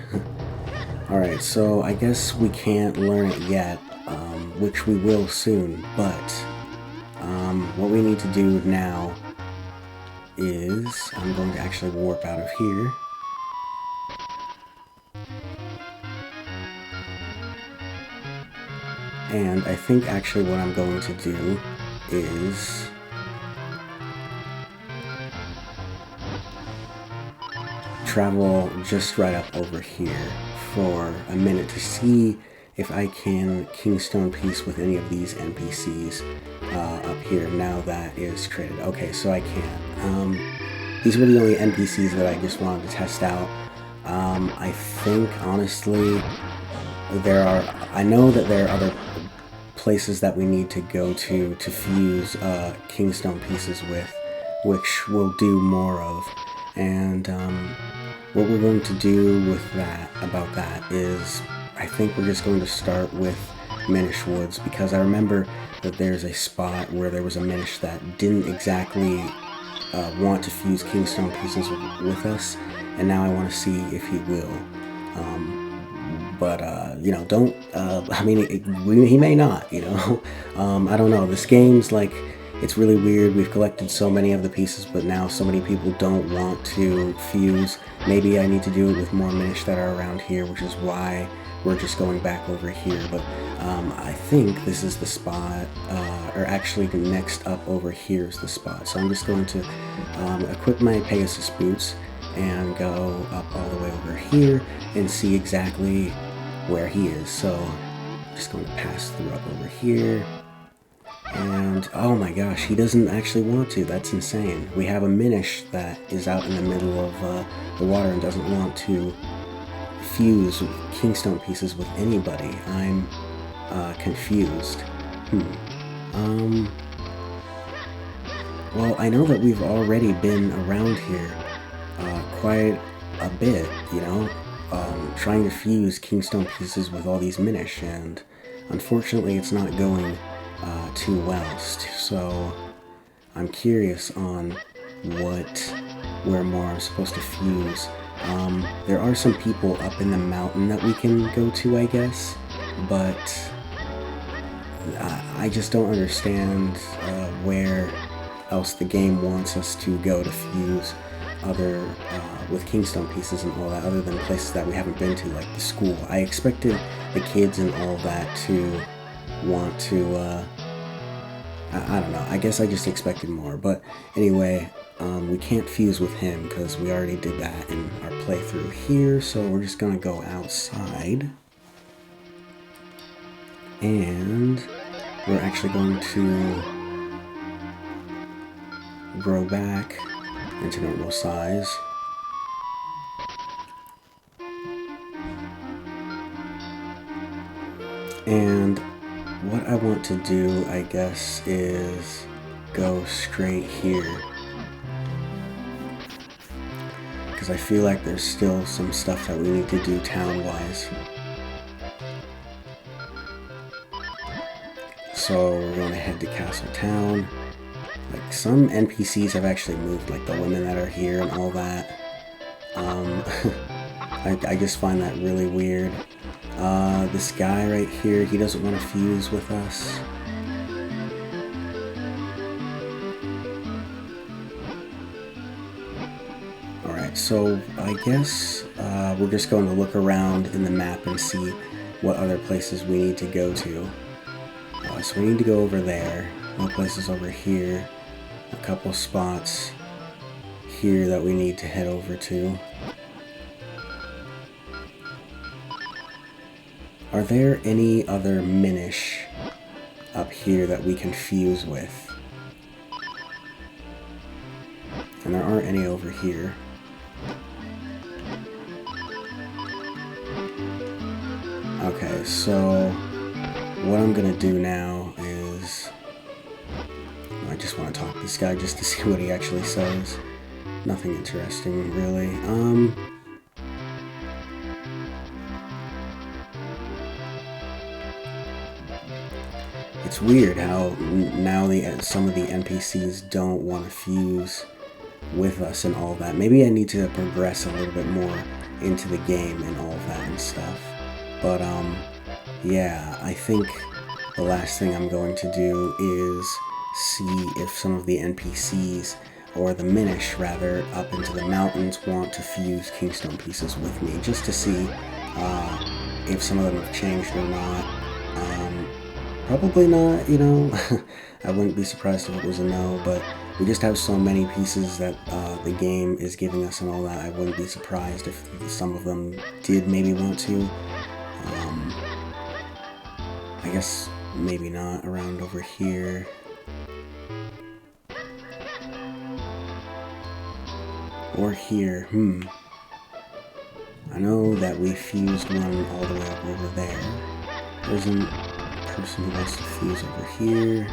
Alright, so I guess we can't learn it yet, which we will soon, but what we need to do now is I'm going to actually warp out of here. And I think actually what I'm going to do is travel just right up over here for a minute to see if I can Keystone piece with any of these NPCs up here now that is traded. Okay, so I can. these were the only NPCs that I just wanted to test out. I think, honestly, I know that there are other places that we need to go to fuse Kingstone pieces with, which we'll do more of. And what we're going to do with about that is, I think we're just going to start with Minish Woods, because I remember that there's a spot where there was a Minish that didn't exactly want to fuse Kingstone pieces with us, and now I want to see if he will. But you know, don't. I mean, he may not. You know, I don't know. This game's like, it's really weird. We've collected so many of the pieces, but now so many people don't want to fuse. Maybe I need to do it with more Minish that are around here, which is why we're just going back over here. But I think this is the spot, or actually next up over here is the spot. So I'm just going to equip my Pegasus boots and go up all the way over here and see exactly where he is. So I'm just going to pass through up over here. And oh my gosh, he doesn't actually want to. That's insane. We have a Minish that is out in the middle of the water and doesn't want to fuse Kingstone pieces with anybody. I'm confused. Well, I know that we've already been around here quite a bit, you know, trying to fuse Kingstone pieces with all these Minish, and unfortunately it's not going too well. So I'm curious on where more I'm supposed to fuse. There are some people up in the mountain that we can go to, I guess, but I just don't understand where else the game wants us to go to fuse with Kingstone pieces and all that, other than places that we haven't been to, like the school. I expected the kids and all that to want to, I don't know, I guess I just expected more. But anyway, we can't fuse with him because we already did that in our playthrough here, so we're just gonna go outside. And we're actually going to grow back into normal size. And what I want to do, I guess, is go straight here, because I feel like there's still some stuff that we need to do town-wise. So we're going to head to Castle Town. Like, some NPCs have actually moved, like the women that are here and all that. I just find that really weird. This guy right here, he doesn't want to fuse with us. Alright, so I guess we're just going to look around in the map and see what other places we need to go to. So we need to go over there. No places over here. A couple spots here that we need to head over to. Are there any other Minish up here that we can fuse with? And there aren't any over here. Okay, so what I'm gonna do now is, I just want to talk to this guy just to see what he actually says. Nothing interesting, really. It's weird how now some of the NPCs don't want to fuse with us and all that. Maybe I need to progress a little bit more into the game and all that and stuff. But yeah, I think the last thing I'm going to do is see if some of the NPCs, or the Minish rather, up into the mountains want to fuse Kingstone pieces with me, just to see if some of them have changed or not. Probably not, you know. I wouldn't be surprised if it was a no, but we just have so many pieces that the game is giving us and all that. I wouldn't be surprised if some of them did maybe want to. I guess maybe not around over here. Or here. I know that we fused one all the way over there. There's a person who wants to fuse over here.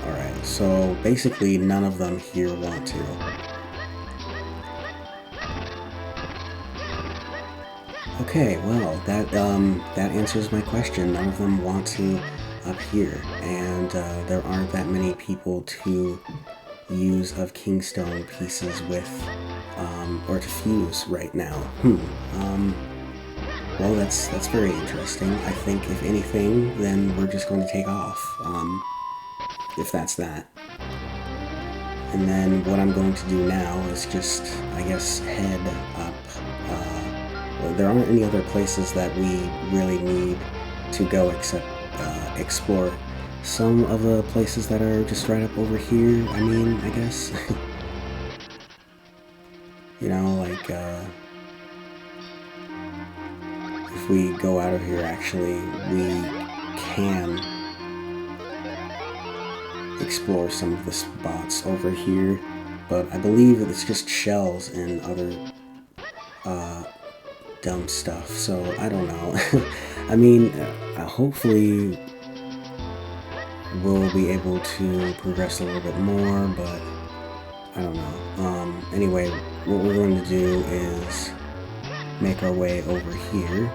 Alright, so basically none of them here want to. Okay, well, that answers my question. None of them want to up here, and there aren't that many people to use of Kingstone pieces with, or to fuse right now. Well, that's very interesting. I think, if anything, then we're just going to take off, if that's that. And then what I'm going to do now is just, I guess, head up. There aren't any other places that we really need to go except explore some of the places that are just right up over here. I mean, I guess. You know, like, if we go out of here, actually, we can explore some of the spots over here, but I believe it's just shells and other dumb stuff, so I don't know. I mean, hopefully we'll be able to progress a little bit more, but I don't know. Anyway, what we're going to do is make our way over here.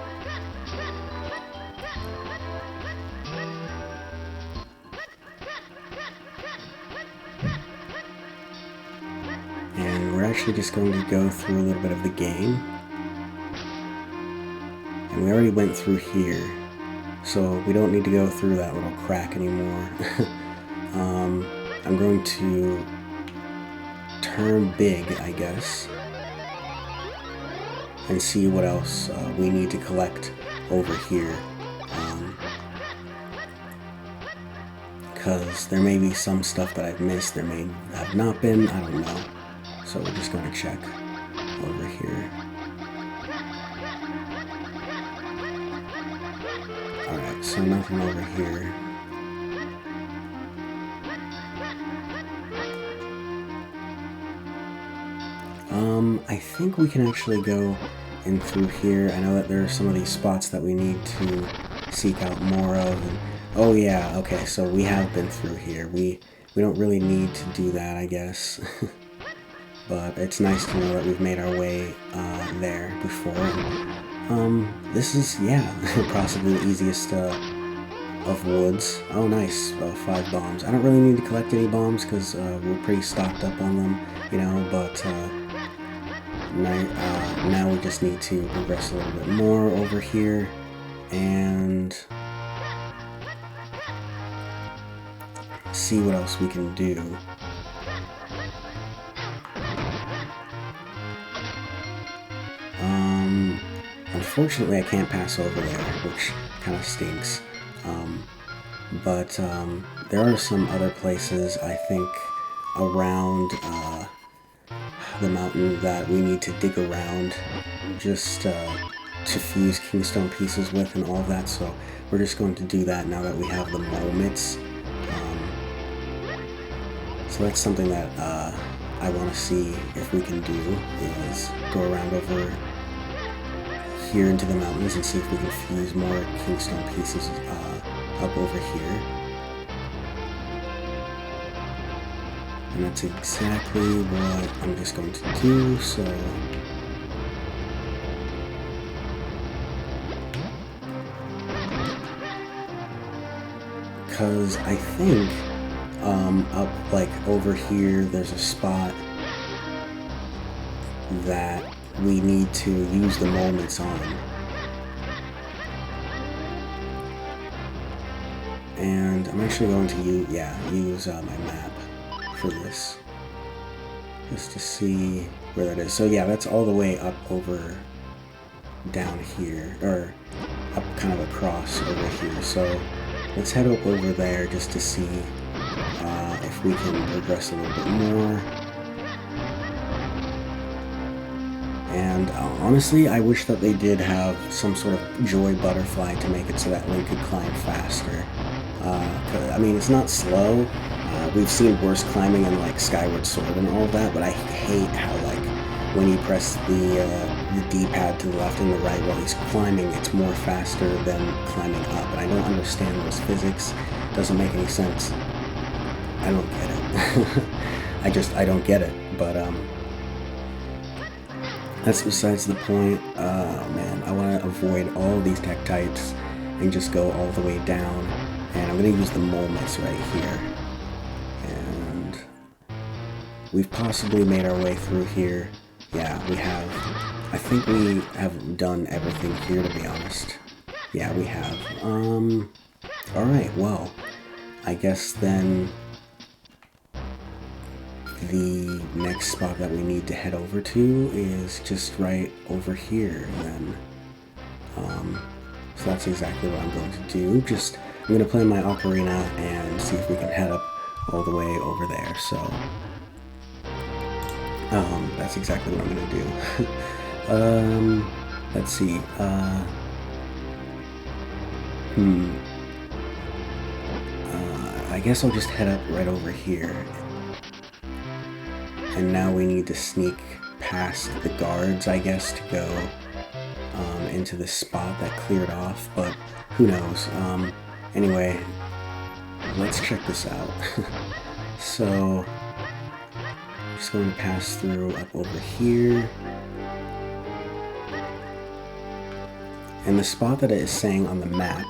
And we're actually just going to go through a little bit of the game. And we already went through here, so we don't need to go through that little crack anymore. I'm going to turn big, I guess, and see what else we need to collect over here. Because there may be some stuff that I've missed, there may have not been, I don't know. So we're just going to check over here. Alright, so nothing over here. I think we can actually go in through here. I know that there are some of these spots that we need to seek out more of. And, oh yeah, okay, so we have been through here. We don't really need to do that, I guess. But it's nice to know that we've made our way there before. This is, yeah, possibly the easiest of woods. Oh, nice. 5 bombs. I don't really need to collect any bombs because we're pretty stocked up on them, you know, but now we just need to progress a little bit more over here and see what else we can do. Unfortunately, I can't pass over there, which kind of stinks. But there are some other places, I think, around the mountain that we need to dig around just to fuse Kingstone pieces with and all of that, so we're just going to do that now that we have the moments. So that's something that I want to see if we can do, is go around over here into the mountains and see if we can fuse more Kingstone pieces up over here. And that's exactly what I'm just going to do, so... Because I think up like over here there's a spot that we need to use the moments on. And I'm actually going to use my map for this, just to see where that is. So yeah, that's all the way up over down here, or up kind of across over here. So let's head up over there just to see if we can progress a little bit more. And honestly, I wish that they did have some sort of joy butterfly to make it so that Link could climb faster. I mean, it's not slow, we've seen worse climbing in like Skyward Sword and all that, but I hate how like when you press the D-pad to the left and the right while he's climbing, it's more faster than climbing up, and I don't understand those physics. It doesn't make any sense. I don't get it. I don't get it, but that's besides the point. Man, I want to avoid all these Tektites and just go all the way down, and I'm going to use the Molmets right here. And we've possibly made our way through here. Yeah, we have. I think we have done everything here, to be honest. Yeah, we have. Alright, well, I guess then the next spot that we need to head over to is just right over here, then. So that's exactly what I'm going to do. I'm going to play my ocarina and see if we can head up all the way over there, so that's exactly what I'm going to do. Let's see, I guess I'll just head up right over here. And now we need to sneak past the guards, I guess, to go into the spot that cleared off, but who knows. Anyway, let's check this out. So, I'm just going to pass through up over here. And the spot that it is saying on the map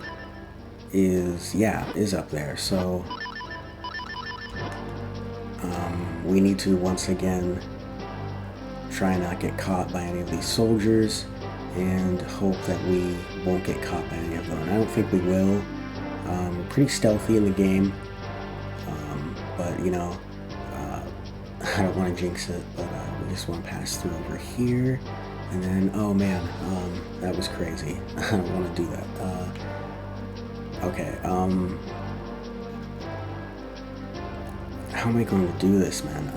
is up there, so we need to once again try not get caught by any of these soldiers and hope that we won't get caught by any of them. And I don't think we will. We're pretty stealthy in the game, but you know, I don't want to jinx it, but we just want to pass through over here, and then, oh man, that was crazy. I don't want to do that. Okay, how am I going to do this, man?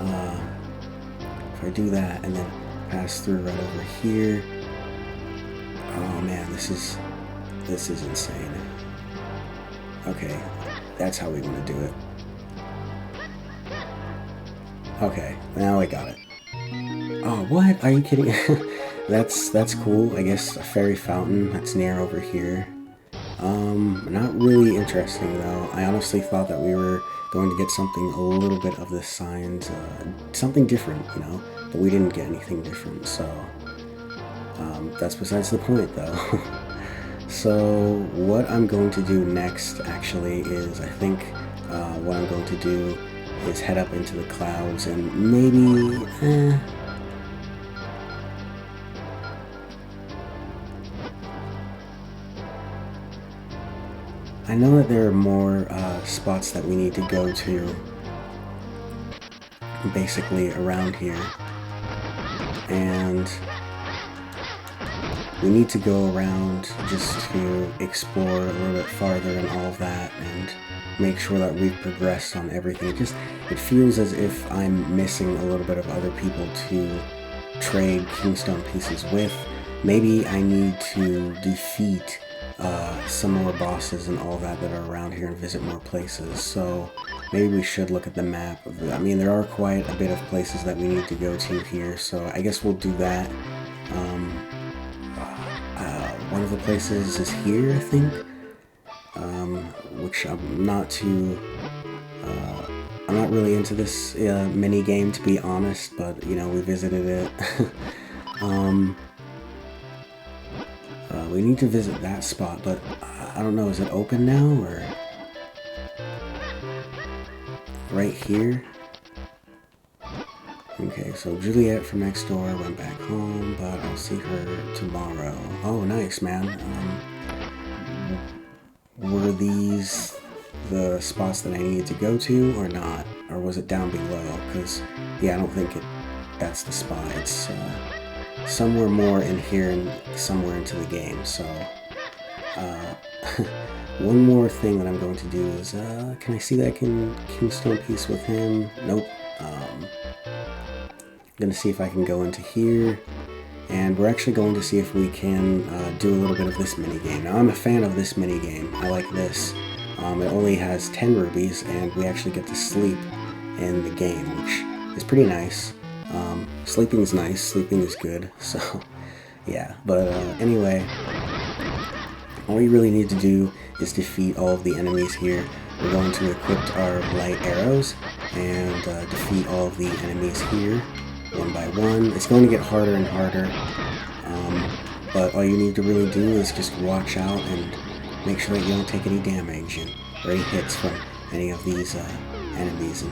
If I do that and then pass through right over here, oh man, this is insane. Okay, that's how we want to do it. Okay, now I got it. Oh, what? Are you kidding? That's cool. I guess a fairy fountain that's near over here. Not really interesting though. I honestly thought that we were going to get something a little bit of the signs, something different, you know, but we didn't get anything different, so that's besides the point though. So what I'm going to do next actually is, I think what I'm going to do is head up into the clouds and maybe, I know that there are more spots that we need to go to basically around here, and we need to go around just to explore a little bit farther and all of that and make sure that we've progressed on everything. It feels as if I'm missing a little bit of other people to trade Kingstone pieces with. Maybe I need to defeat some more bosses and all that are around here and visit more places, so maybe we should look at the map. I mean, there are quite a bit of places that we need to go to here, so I guess we'll do that. One of the places is here, I think, which I'm not really into this mini game, to be honest, but you know, we visited it. We need to visit that spot, but I don't know, is it open now, or right here? Okay, so Juliet from next door went back home, but I'll see her tomorrow. Oh, nice, man. Were these the spots that I needed to go to, or not? Or was it down below? Because, yeah, I don't think that's the spot. It's somewhere more in here and somewhere into the game, so one more thing that I'm going to do is, can I see that Kingstone piece with him? Nope. I'm going to see if I can go into here, and we're actually going to see if we can do a little bit of this minigame. Now, I'm a fan of this minigame. I like this. It only has 10 rubies, and we actually get to sleep in the game, which is pretty nice. Sleeping is nice, sleeping is good, so yeah. But anyway, all you really need to do is defeat all of the enemies here. We're going to equip our light arrows and defeat all of the enemies here one by one. It's going to get harder and harder, but all you need to really do is just watch out and make sure that you don't take any damage or any hits from any of these enemies. And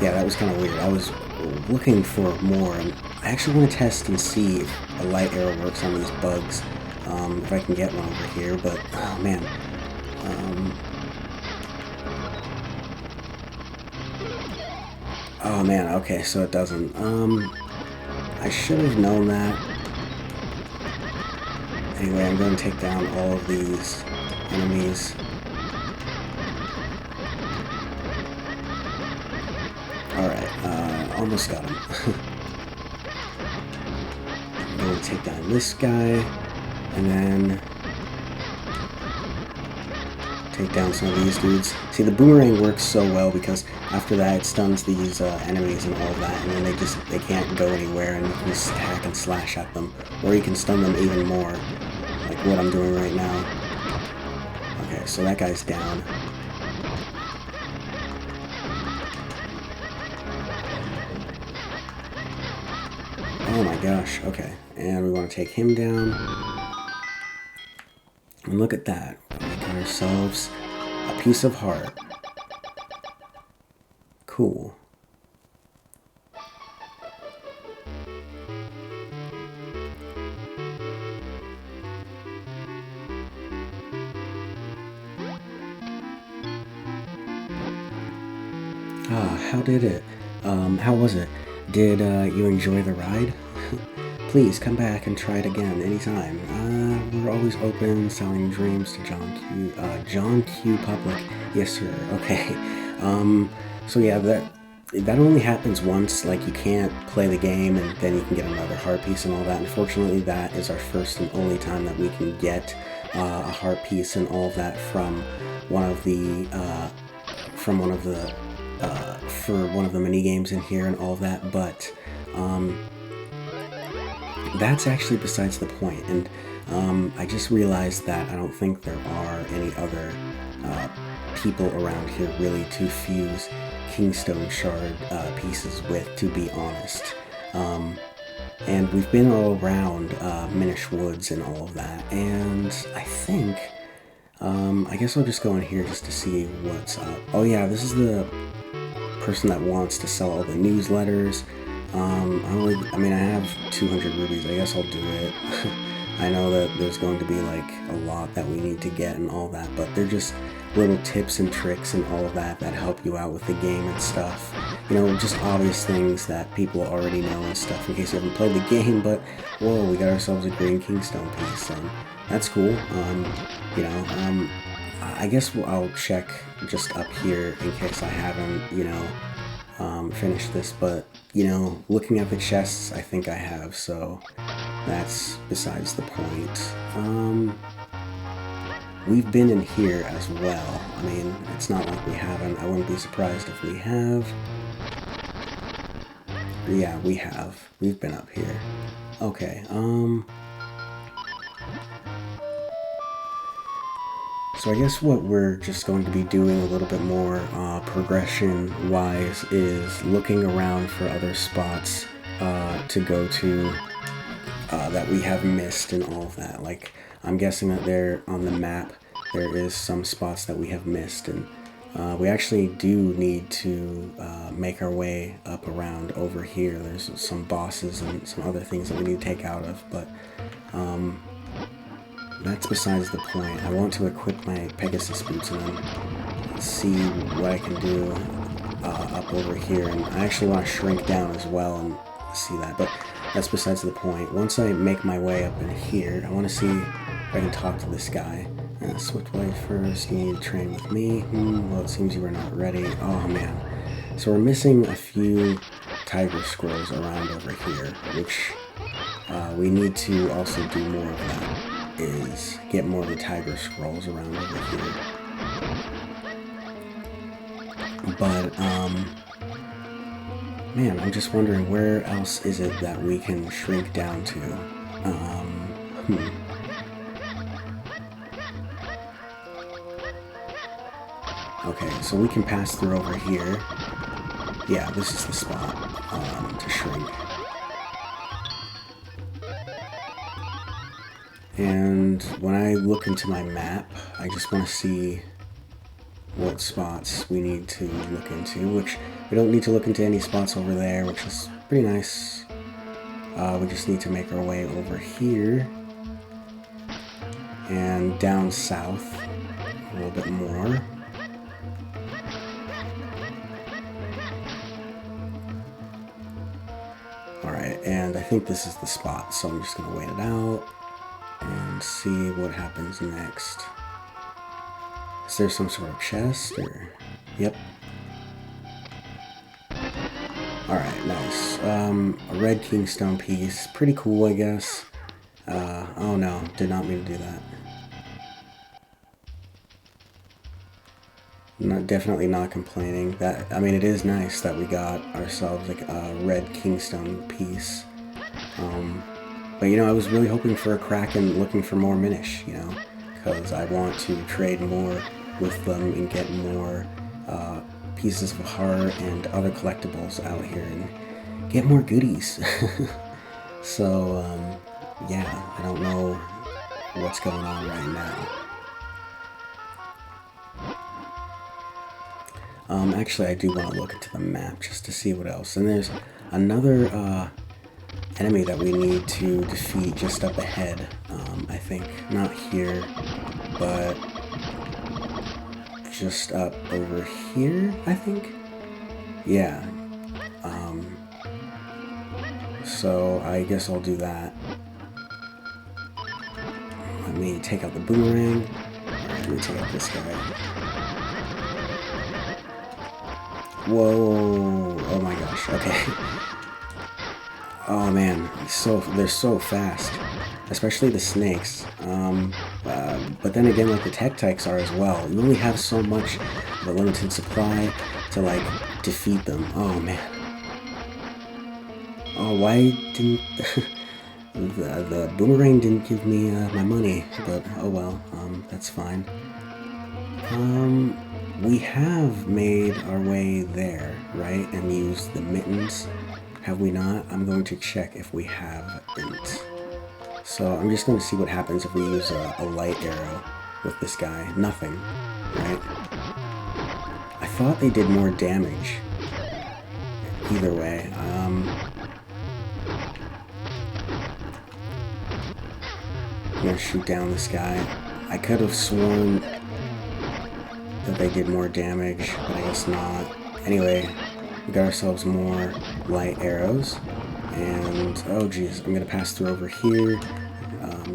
yeah, that was kind of weird. I was looking for more, and I actually want to test and see if a light arrow works on these bugs, if I can get one over here, but oh man. Oh man, okay, so it doesn't. I should have known that. Anyway, I'm going to take down all of these enemies. Alright, almost got him. I'm going to take down this guy, and then take down some of these dudes. See, the boomerang works so well because after that it stuns these enemies and all of that, and then they can't go anywhere, and you can just hack and slash at them, or you can stun them even more, like what I'm doing right now. Okay, so that guy's down. Oh my gosh, okay, and we want to take him down. And look at that. We got ourselves a piece of heart. Cool. How did it? How was it? Did you enjoy the ride? Please come back and try it again anytime. We're always open, selling dreams to John Q Public. Yes, sir. Okay. So yeah, that only happens once. Like, you can't play the game and then you can get another heart piece and all that. Unfortunately, that is our first and only time that we can get a heart piece and all of that from one of the mini games in here and all of that. But that's actually besides the point, and I just realized that I don't think there are any other people around here really to fuse Kingstone Shard pieces with, to be honest. And we've been all around Minish Woods and all of that, and I think, I guess I'll just go in here just to see what's up. Oh yeah, this is the person that wants to sell all the newsletters. I mean, I have 200 rubies. I guess I'll do it. I know that there's going to be like a lot that we need to get and all that, but they're just little tips and tricks and all of that that help you out with the game and stuff. You know, just obvious things that people already know and stuff in case you haven't played the game. But whoa, we got ourselves a green Kingstone piece, and that's cool. You know, I guess I'll check just up here in case I haven't, you know, finished this, but you know, looking at the chests, I think I have, so that's besides the point. We've been in here as well. I mean, it's not like we haven't. I wouldn't be surprised if we have. Yeah, we have. We've been up here. Okay, so I guess what we're just going to be doing a little bit more progression-wise is looking around for other spots to go to that we have missed and all of that. Like, I'm guessing that there on the map there is some spots that we have missed, and we actually do need to make our way up around over here. There's some bosses and some other things that we need to take out of, but that's besides the point. I want to equip my Pegasus boots and then see what I can do up over here. And I actually want to shrink down as well and see that, but that's besides the point. Once I make my way up in here, I want to see if I can talk to this guy. Swiftway first, you need to train with me. Well, it seems you are not ready. Oh man. So we're missing a few Tiger Scrolls around over here, which we need to also do more of that. Is get more of the Tiger Scrolls around over here. But, man, I'm just wondering where else is it that we can shrink down to? Okay, so we can pass through over here. Yeah, this is the spot to shrink. And when I look into my map, I just want to see what spots we need to look into, which we don't need to look into any spots over there, which is pretty nice. We just need to make our way over here and down south a little bit more. Alright, and I think this is the spot, so I'm just going to wait it out and see what happens next. Is there some sort of chest, or... Yep. Alright, nice. A red kingstone piece. Pretty cool, I guess. Oh no, did not mean to do that. Definitely not complaining. I mean, it is nice that we got ourselves like a red kingstone piece. But you know, I was really hoping for a crack and looking for more Minish, you know, because I want to trade more with them and get more pieces of heart and other collectibles out here and get more goodies. So, yeah, I don't know what's going on right now. Actually, I do want to look into the map just to see what else. And there's another enemy that we need to defeat just up ahead. I think not here, but just up over here, I think. Yeah. So I guess I'll do that. Let me take out the boomerang. Let me take out this guy. Whoa! Oh my gosh! Okay. Oh man, they're so fast, especially the snakes. But then again, like the Tektites are as well. You only have so much of a limited supply to like defeat them. Oh man. Oh, why didn't the boomerang didn't give me my money? But oh well. That's fine. We have made our way there, right? And used the mittens. Have we not? I'm going to check if we haven't. So I'm just going to see what happens if we use a light arrow with this guy. Nothing, right? I thought they did more damage. Either way. I'm going to shoot down this guy. I could have sworn that they did more damage, but I guess not. Anyway, we got ourselves more light arrows, and oh geez, I'm gonna pass through over here,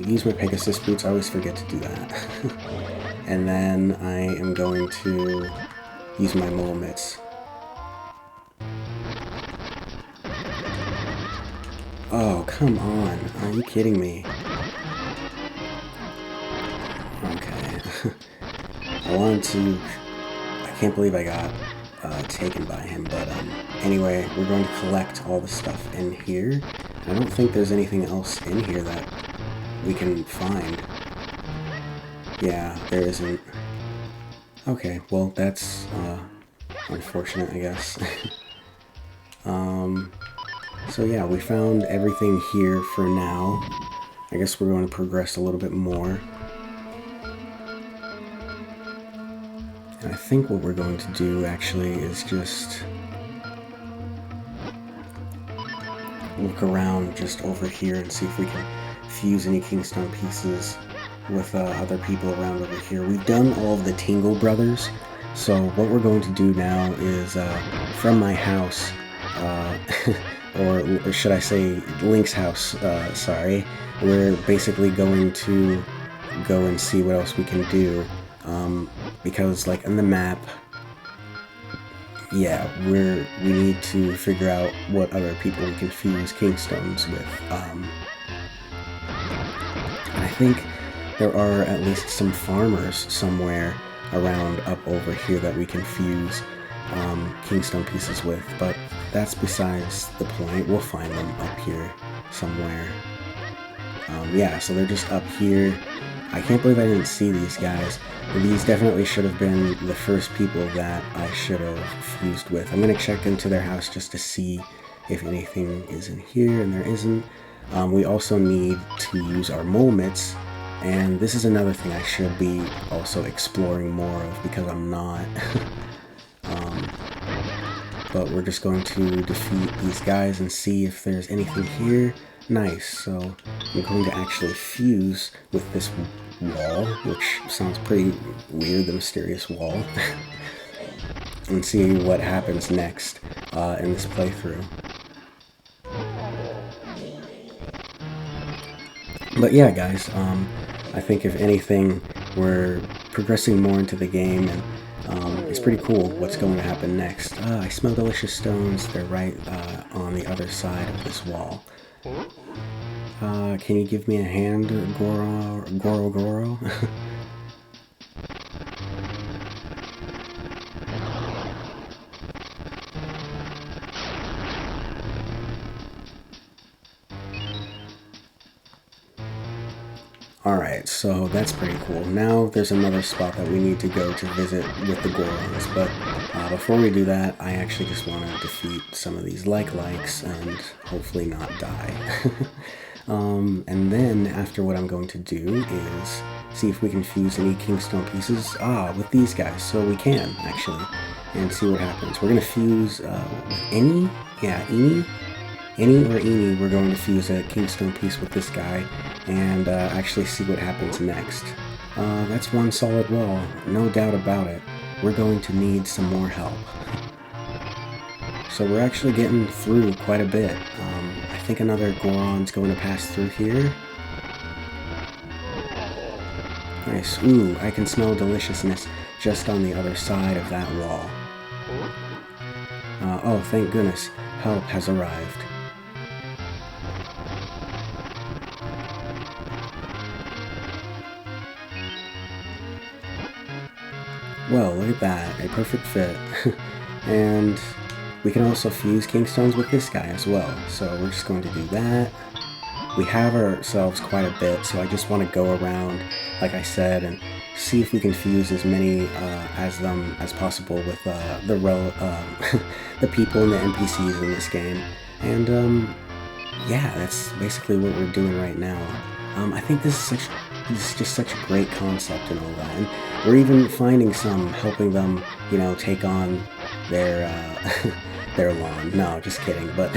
use my Pegasus boots. I always forget to do that. And then I am going to use my mole mitts. Oh, come on, are you kidding me? Okay. I can't believe I got taken by him, but anyway, we're going to collect all the stuff in here. I don't think there's anything else in here that we can find. Yeah, there isn't. Okay, well, that's unfortunate, I guess. So yeah, we found everything here for now. I guess we're going to progress a little bit more. And I think what we're going to do, actually, is just look around just over here and see if we can fuse any Kingstone pieces with other people around over here. We've done all of the Tingle Brothers, so what we're going to do now is, from my house, or should I say Link's house, sorry, we're basically going to go and see what else we can do. Because like on the map, yeah, we need to figure out what other people we can fuse Kingstones with. And I think there are at least some farmers somewhere around up over here that we can fuse Kingstone pieces with, but that's besides the point. We'll find them up here somewhere. Yeah, so they're just up here. I can't believe I didn't see these guys. These definitely should have been the first people that I should have fused with. I'm going to check into their house just to see if anything is in here, and there isn't. We also need to use our mole mitts, and this is another thing I should be also exploring more of because I'm not. But we're just going to defeat these guys and see if there's anything here. Nice, so I'm going to actually fuse with this wall, which sounds pretty weird, the mysterious wall, and see what happens next in this playthrough. But yeah, guys, I think if anything, we're progressing more into the game, and it's pretty cool what's going to happen next. I smell delicious stones. They're right on the other side of this wall. Can you give me a hand, Goro? Alright, so that's pretty cool. Now there's another spot that we need to go to visit with the Gorons, but before we do that, I actually just want to defeat some of these likes and hopefully not die. And then after, what I'm going to do is see if we can fuse any Kingstone pieces with these guys. So we can, actually, and see what happens. We're going to fuse with any or any, we're going to fuse a Kingstone piece with this guy and actually see what happens next. That's one solid wall, no doubt about it. We're going to need some more help. So we're actually getting through quite a bit. I think another Goron's going to pass through here. Nice. Ooh, I can smell deliciousness just on the other side of that wall. Oh, thank goodness. Help has arrived. Well, look at that. A perfect fit. And we can also fuse Kingstones with this guy as well. So we're just going to do that. We have ourselves quite a bit, so I just want to go around, like I said, and see if we can fuse as many as possible with the people and the NPCs in this game. And yeah, that's basically what we're doing right now. I think this is just such a great concept and all that. And we're even finding some, helping them, you know, take on their their lawn. No, just kidding. But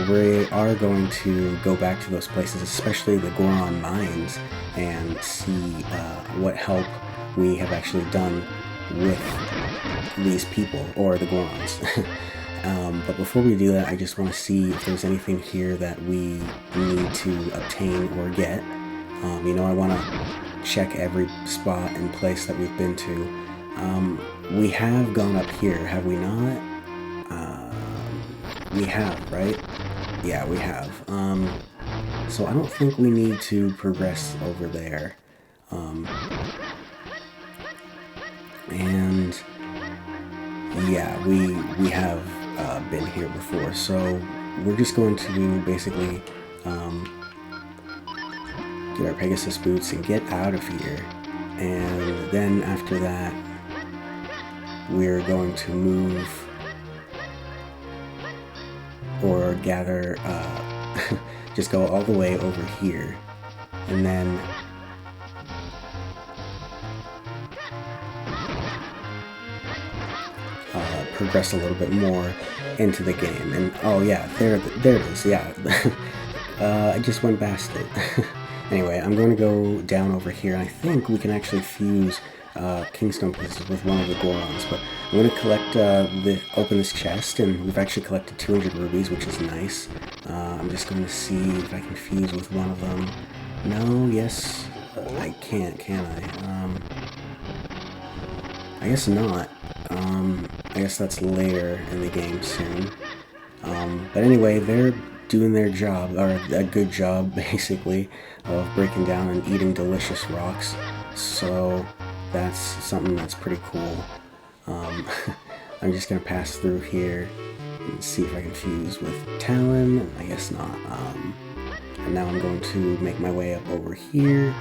we are going to go back to those places, especially the Goron mines, and see what help we have actually done with these people, or the Gorons. But before we do that, I just want to see if there's anything here that we need to obtain or get. You know, I want to check every spot and place that we've been to. We have gone up here, have we not? We have, right? Yeah, we have. So I don't think we need to progress over there. And yeah, we have been here before, so we're just going to basically get our Pegasus boots and get out of here. And then after that, we're going to move or gather, just go all the way over here, and then progress a little bit more into the game. And oh yeah, there it is. Yeah, I just went past it. Anyway, I'm going to go down over here, and I think we can actually fuse Kingstone pieces with one of the Gorons. But I'm going to collect open this chest, and we've actually collected 200 rubies, which is nice. I'm just going to see if I can fuse with one of them. No, yes, I can't, can I? I guess not. I guess that's later in the game soon. But anyway, they're doing their job, or a good job, basically, of breaking down and eating delicious rocks. So that's something that's pretty cool. I'm just gonna pass through here and see if I can fuse with Talon. I guess not. And now I'm going to make my way up over here.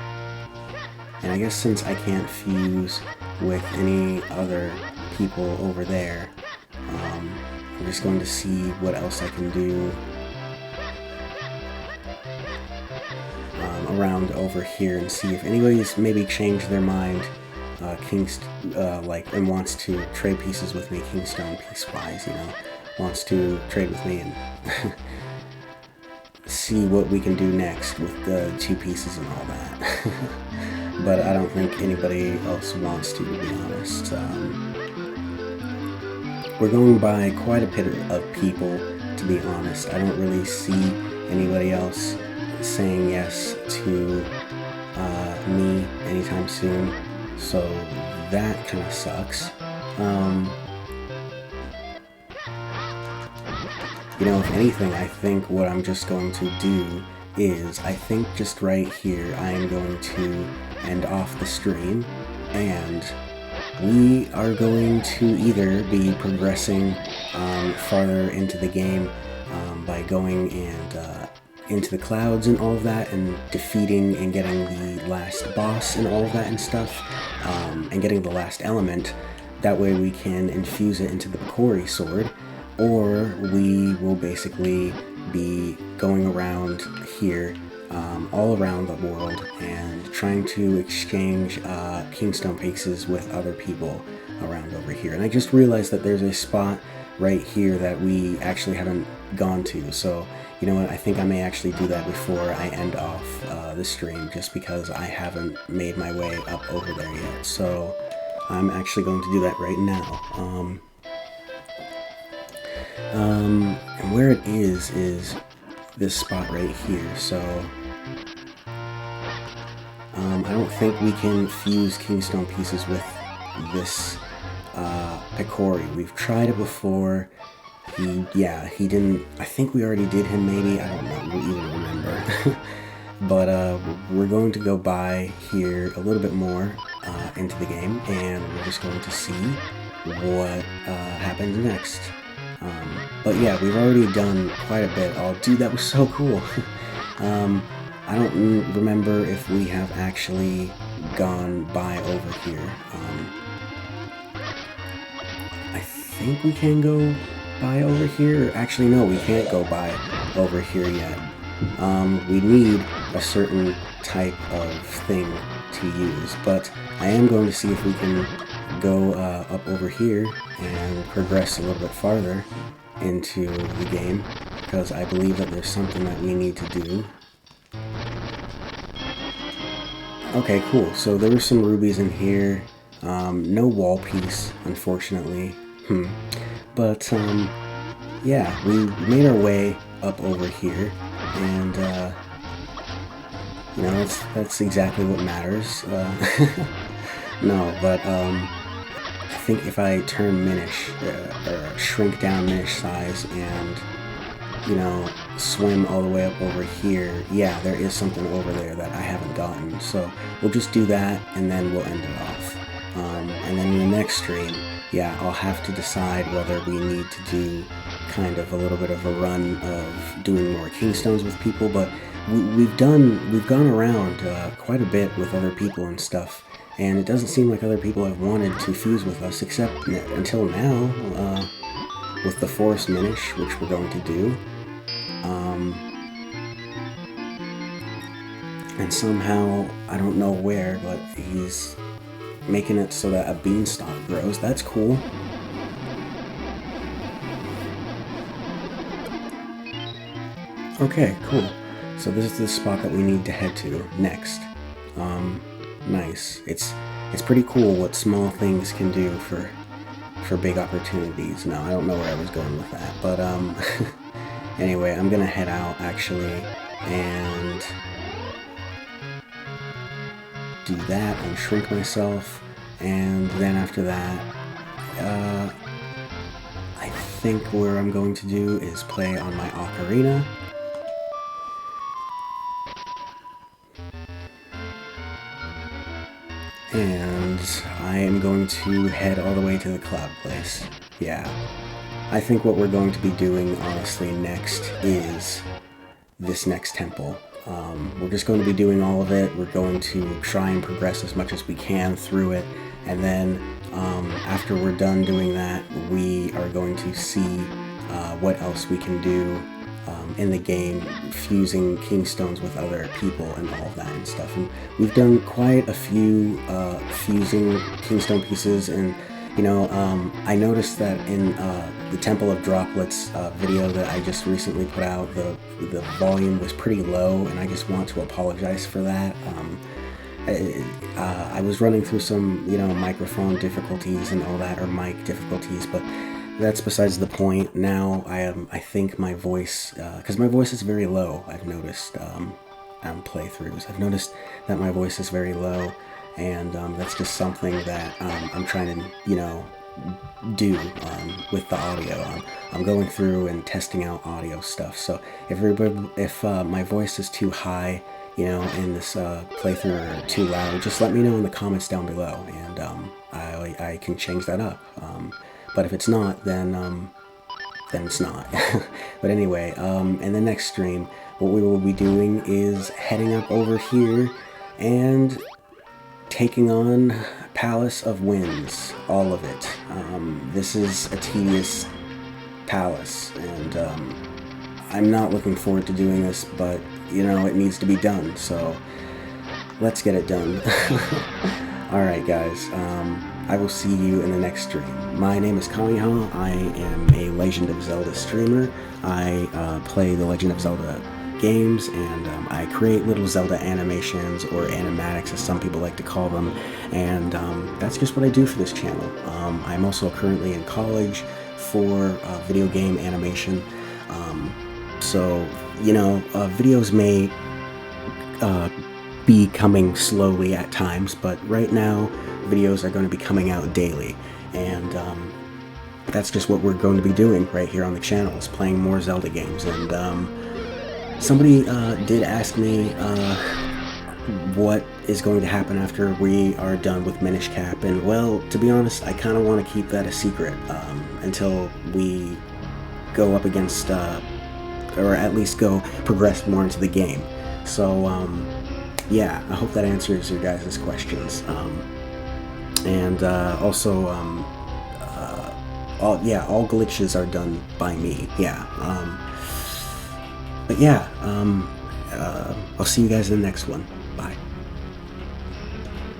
And I guess since I can't fuse with any other people over there, I'm just going to see what else I can do around over here and see if anybody's maybe changed their mind, and wants to trade pieces with me, Kingstone piece-wise, wants to trade with me and see what we can do next with the 2 pieces and all that. But I don't think anybody else wants to be honest. We're going by quite a bit of people, to be honest. I don't really see anybody else saying yes to me anytime soon, so that kind of sucks. If anything, I think what I'm just going to do is, I think just right here, I am going to end off the stream, and we are going to either be progressing farther into the game by going and into the clouds and all of that, and defeating and getting the last boss and all of that and stuff, and getting the last element. That way we can infuse it into the Picori sword, or we will basically be going around here, all around the world, and trying to exchange Kingstone pieces with other people around over here. And I just realized that there's a spot right here that we actually haven't gone to, so you know what, I think I may actually do that before I end off the stream, just because I haven't made my way up over there yet. So I'm actually going to do that right now. And where it is this spot right here, so I don't think we can fuse Kingstone pieces with this Picori. We've tried it before. He didn't. I think we already did him, maybe. I don't even remember. But we're going to go by here a little bit more into the game, and we're just going to see what happens next. But yeah, we've already done quite a bit. Oh, dude, that was so cool. I don't remember if we have actually gone by over here. I think we can go by over here. Actually, no, we can't go by over here yet. We need a certain type of thing to use, but I am going to see if we can go up over here and progress a little bit farther into the game, because I believe that there's something that we need to do. Okay, cool. So there were some rubies in here. No wall piece, unfortunately. But yeah, we made our way up over here, and that's exactly what matters. No, but I think if I turn Minish, or shrink down Minish size, and swim all the way up over here, yeah, there is something over there that I haven't gotten. So we'll just do that, and then we'll end it off. And then in the next stream, yeah, I'll have to decide whether we need to do kind of a little bit of a run of doing more Kingstones with people, but we've gone around quite a bit with other people and stuff, and it doesn't seem like other people have wanted to fuse with us, except until now, with the Forest Minish, which we're going to do. And somehow, I don't know where, but he's making it so that a beanstalk grows. That's cool. Okay, cool. So this is the spot that we need to head to next. Nice. It's pretty cool what small things can do for big opportunities. No, I don't know where I was going with that, but anyway, I'm gonna head out actually and do that and shrink myself, and then after that, I think where I'm going to do is play on my ocarina. And I am going to head all the way to the Cloud Place. Yeah. I think what we're going to be doing, honestly, next is this next temple. We're just going to be doing all of it. We're going to try and progress as much as we can through it, and then after we're done doing that, we are going to see what else we can do in the game, fusing kingstones with other people and all of that and stuff. And we've done quite a few fusing kingstone pieces, and you know, I noticed that in the Temple of Droplets video that I just recently put out, the volume was pretty low, and I just want to apologize for that. I was running through some, you know, microphone difficulties and all that, or mic difficulties, but that's besides the point. Now I think my voice, because my voice is very low, I've noticed on playthroughs. I've noticed that my voice is very low, and that's just something that I'm trying to, you know, do with the audio. I'm going through and testing out audio stuff. So if my voice is too high, you know, in this playthrough, or too loud, just let me know in the comments down below, and I can change that up. But if it's not, then it's not. But anyway, in the next stream, what we will be doing is heading up over here and taking on Palace of Winds, all of it. This is a tedious palace, and I'm not looking forward to doing this, but you know, it needs to be done, so let's get it done. Alright guys, I will see you in the next stream. My name is Kameha. I am a Legend of Zelda streamer. I play the Legend of Zelda games, and I create little Zelda animations, or animatics as some people like to call them, and that's just what I do for this channel. I'm also currently in college for video game animation, so you know, videos may be coming slowly at times, but right now videos are going to be coming out daily, and that's just what we're going to be doing right here on the channel, is playing more Zelda games. And somebody did ask me what is going to happen after we are done with Minishcap, and well, to be honest, I kind of want to keep that a secret until we go up against, or at least go progress more into the game. So yeah, I hope that answers your guys' questions. And also, all glitches are done by me. Yeah. But yeah, I'll see you guys in the next one.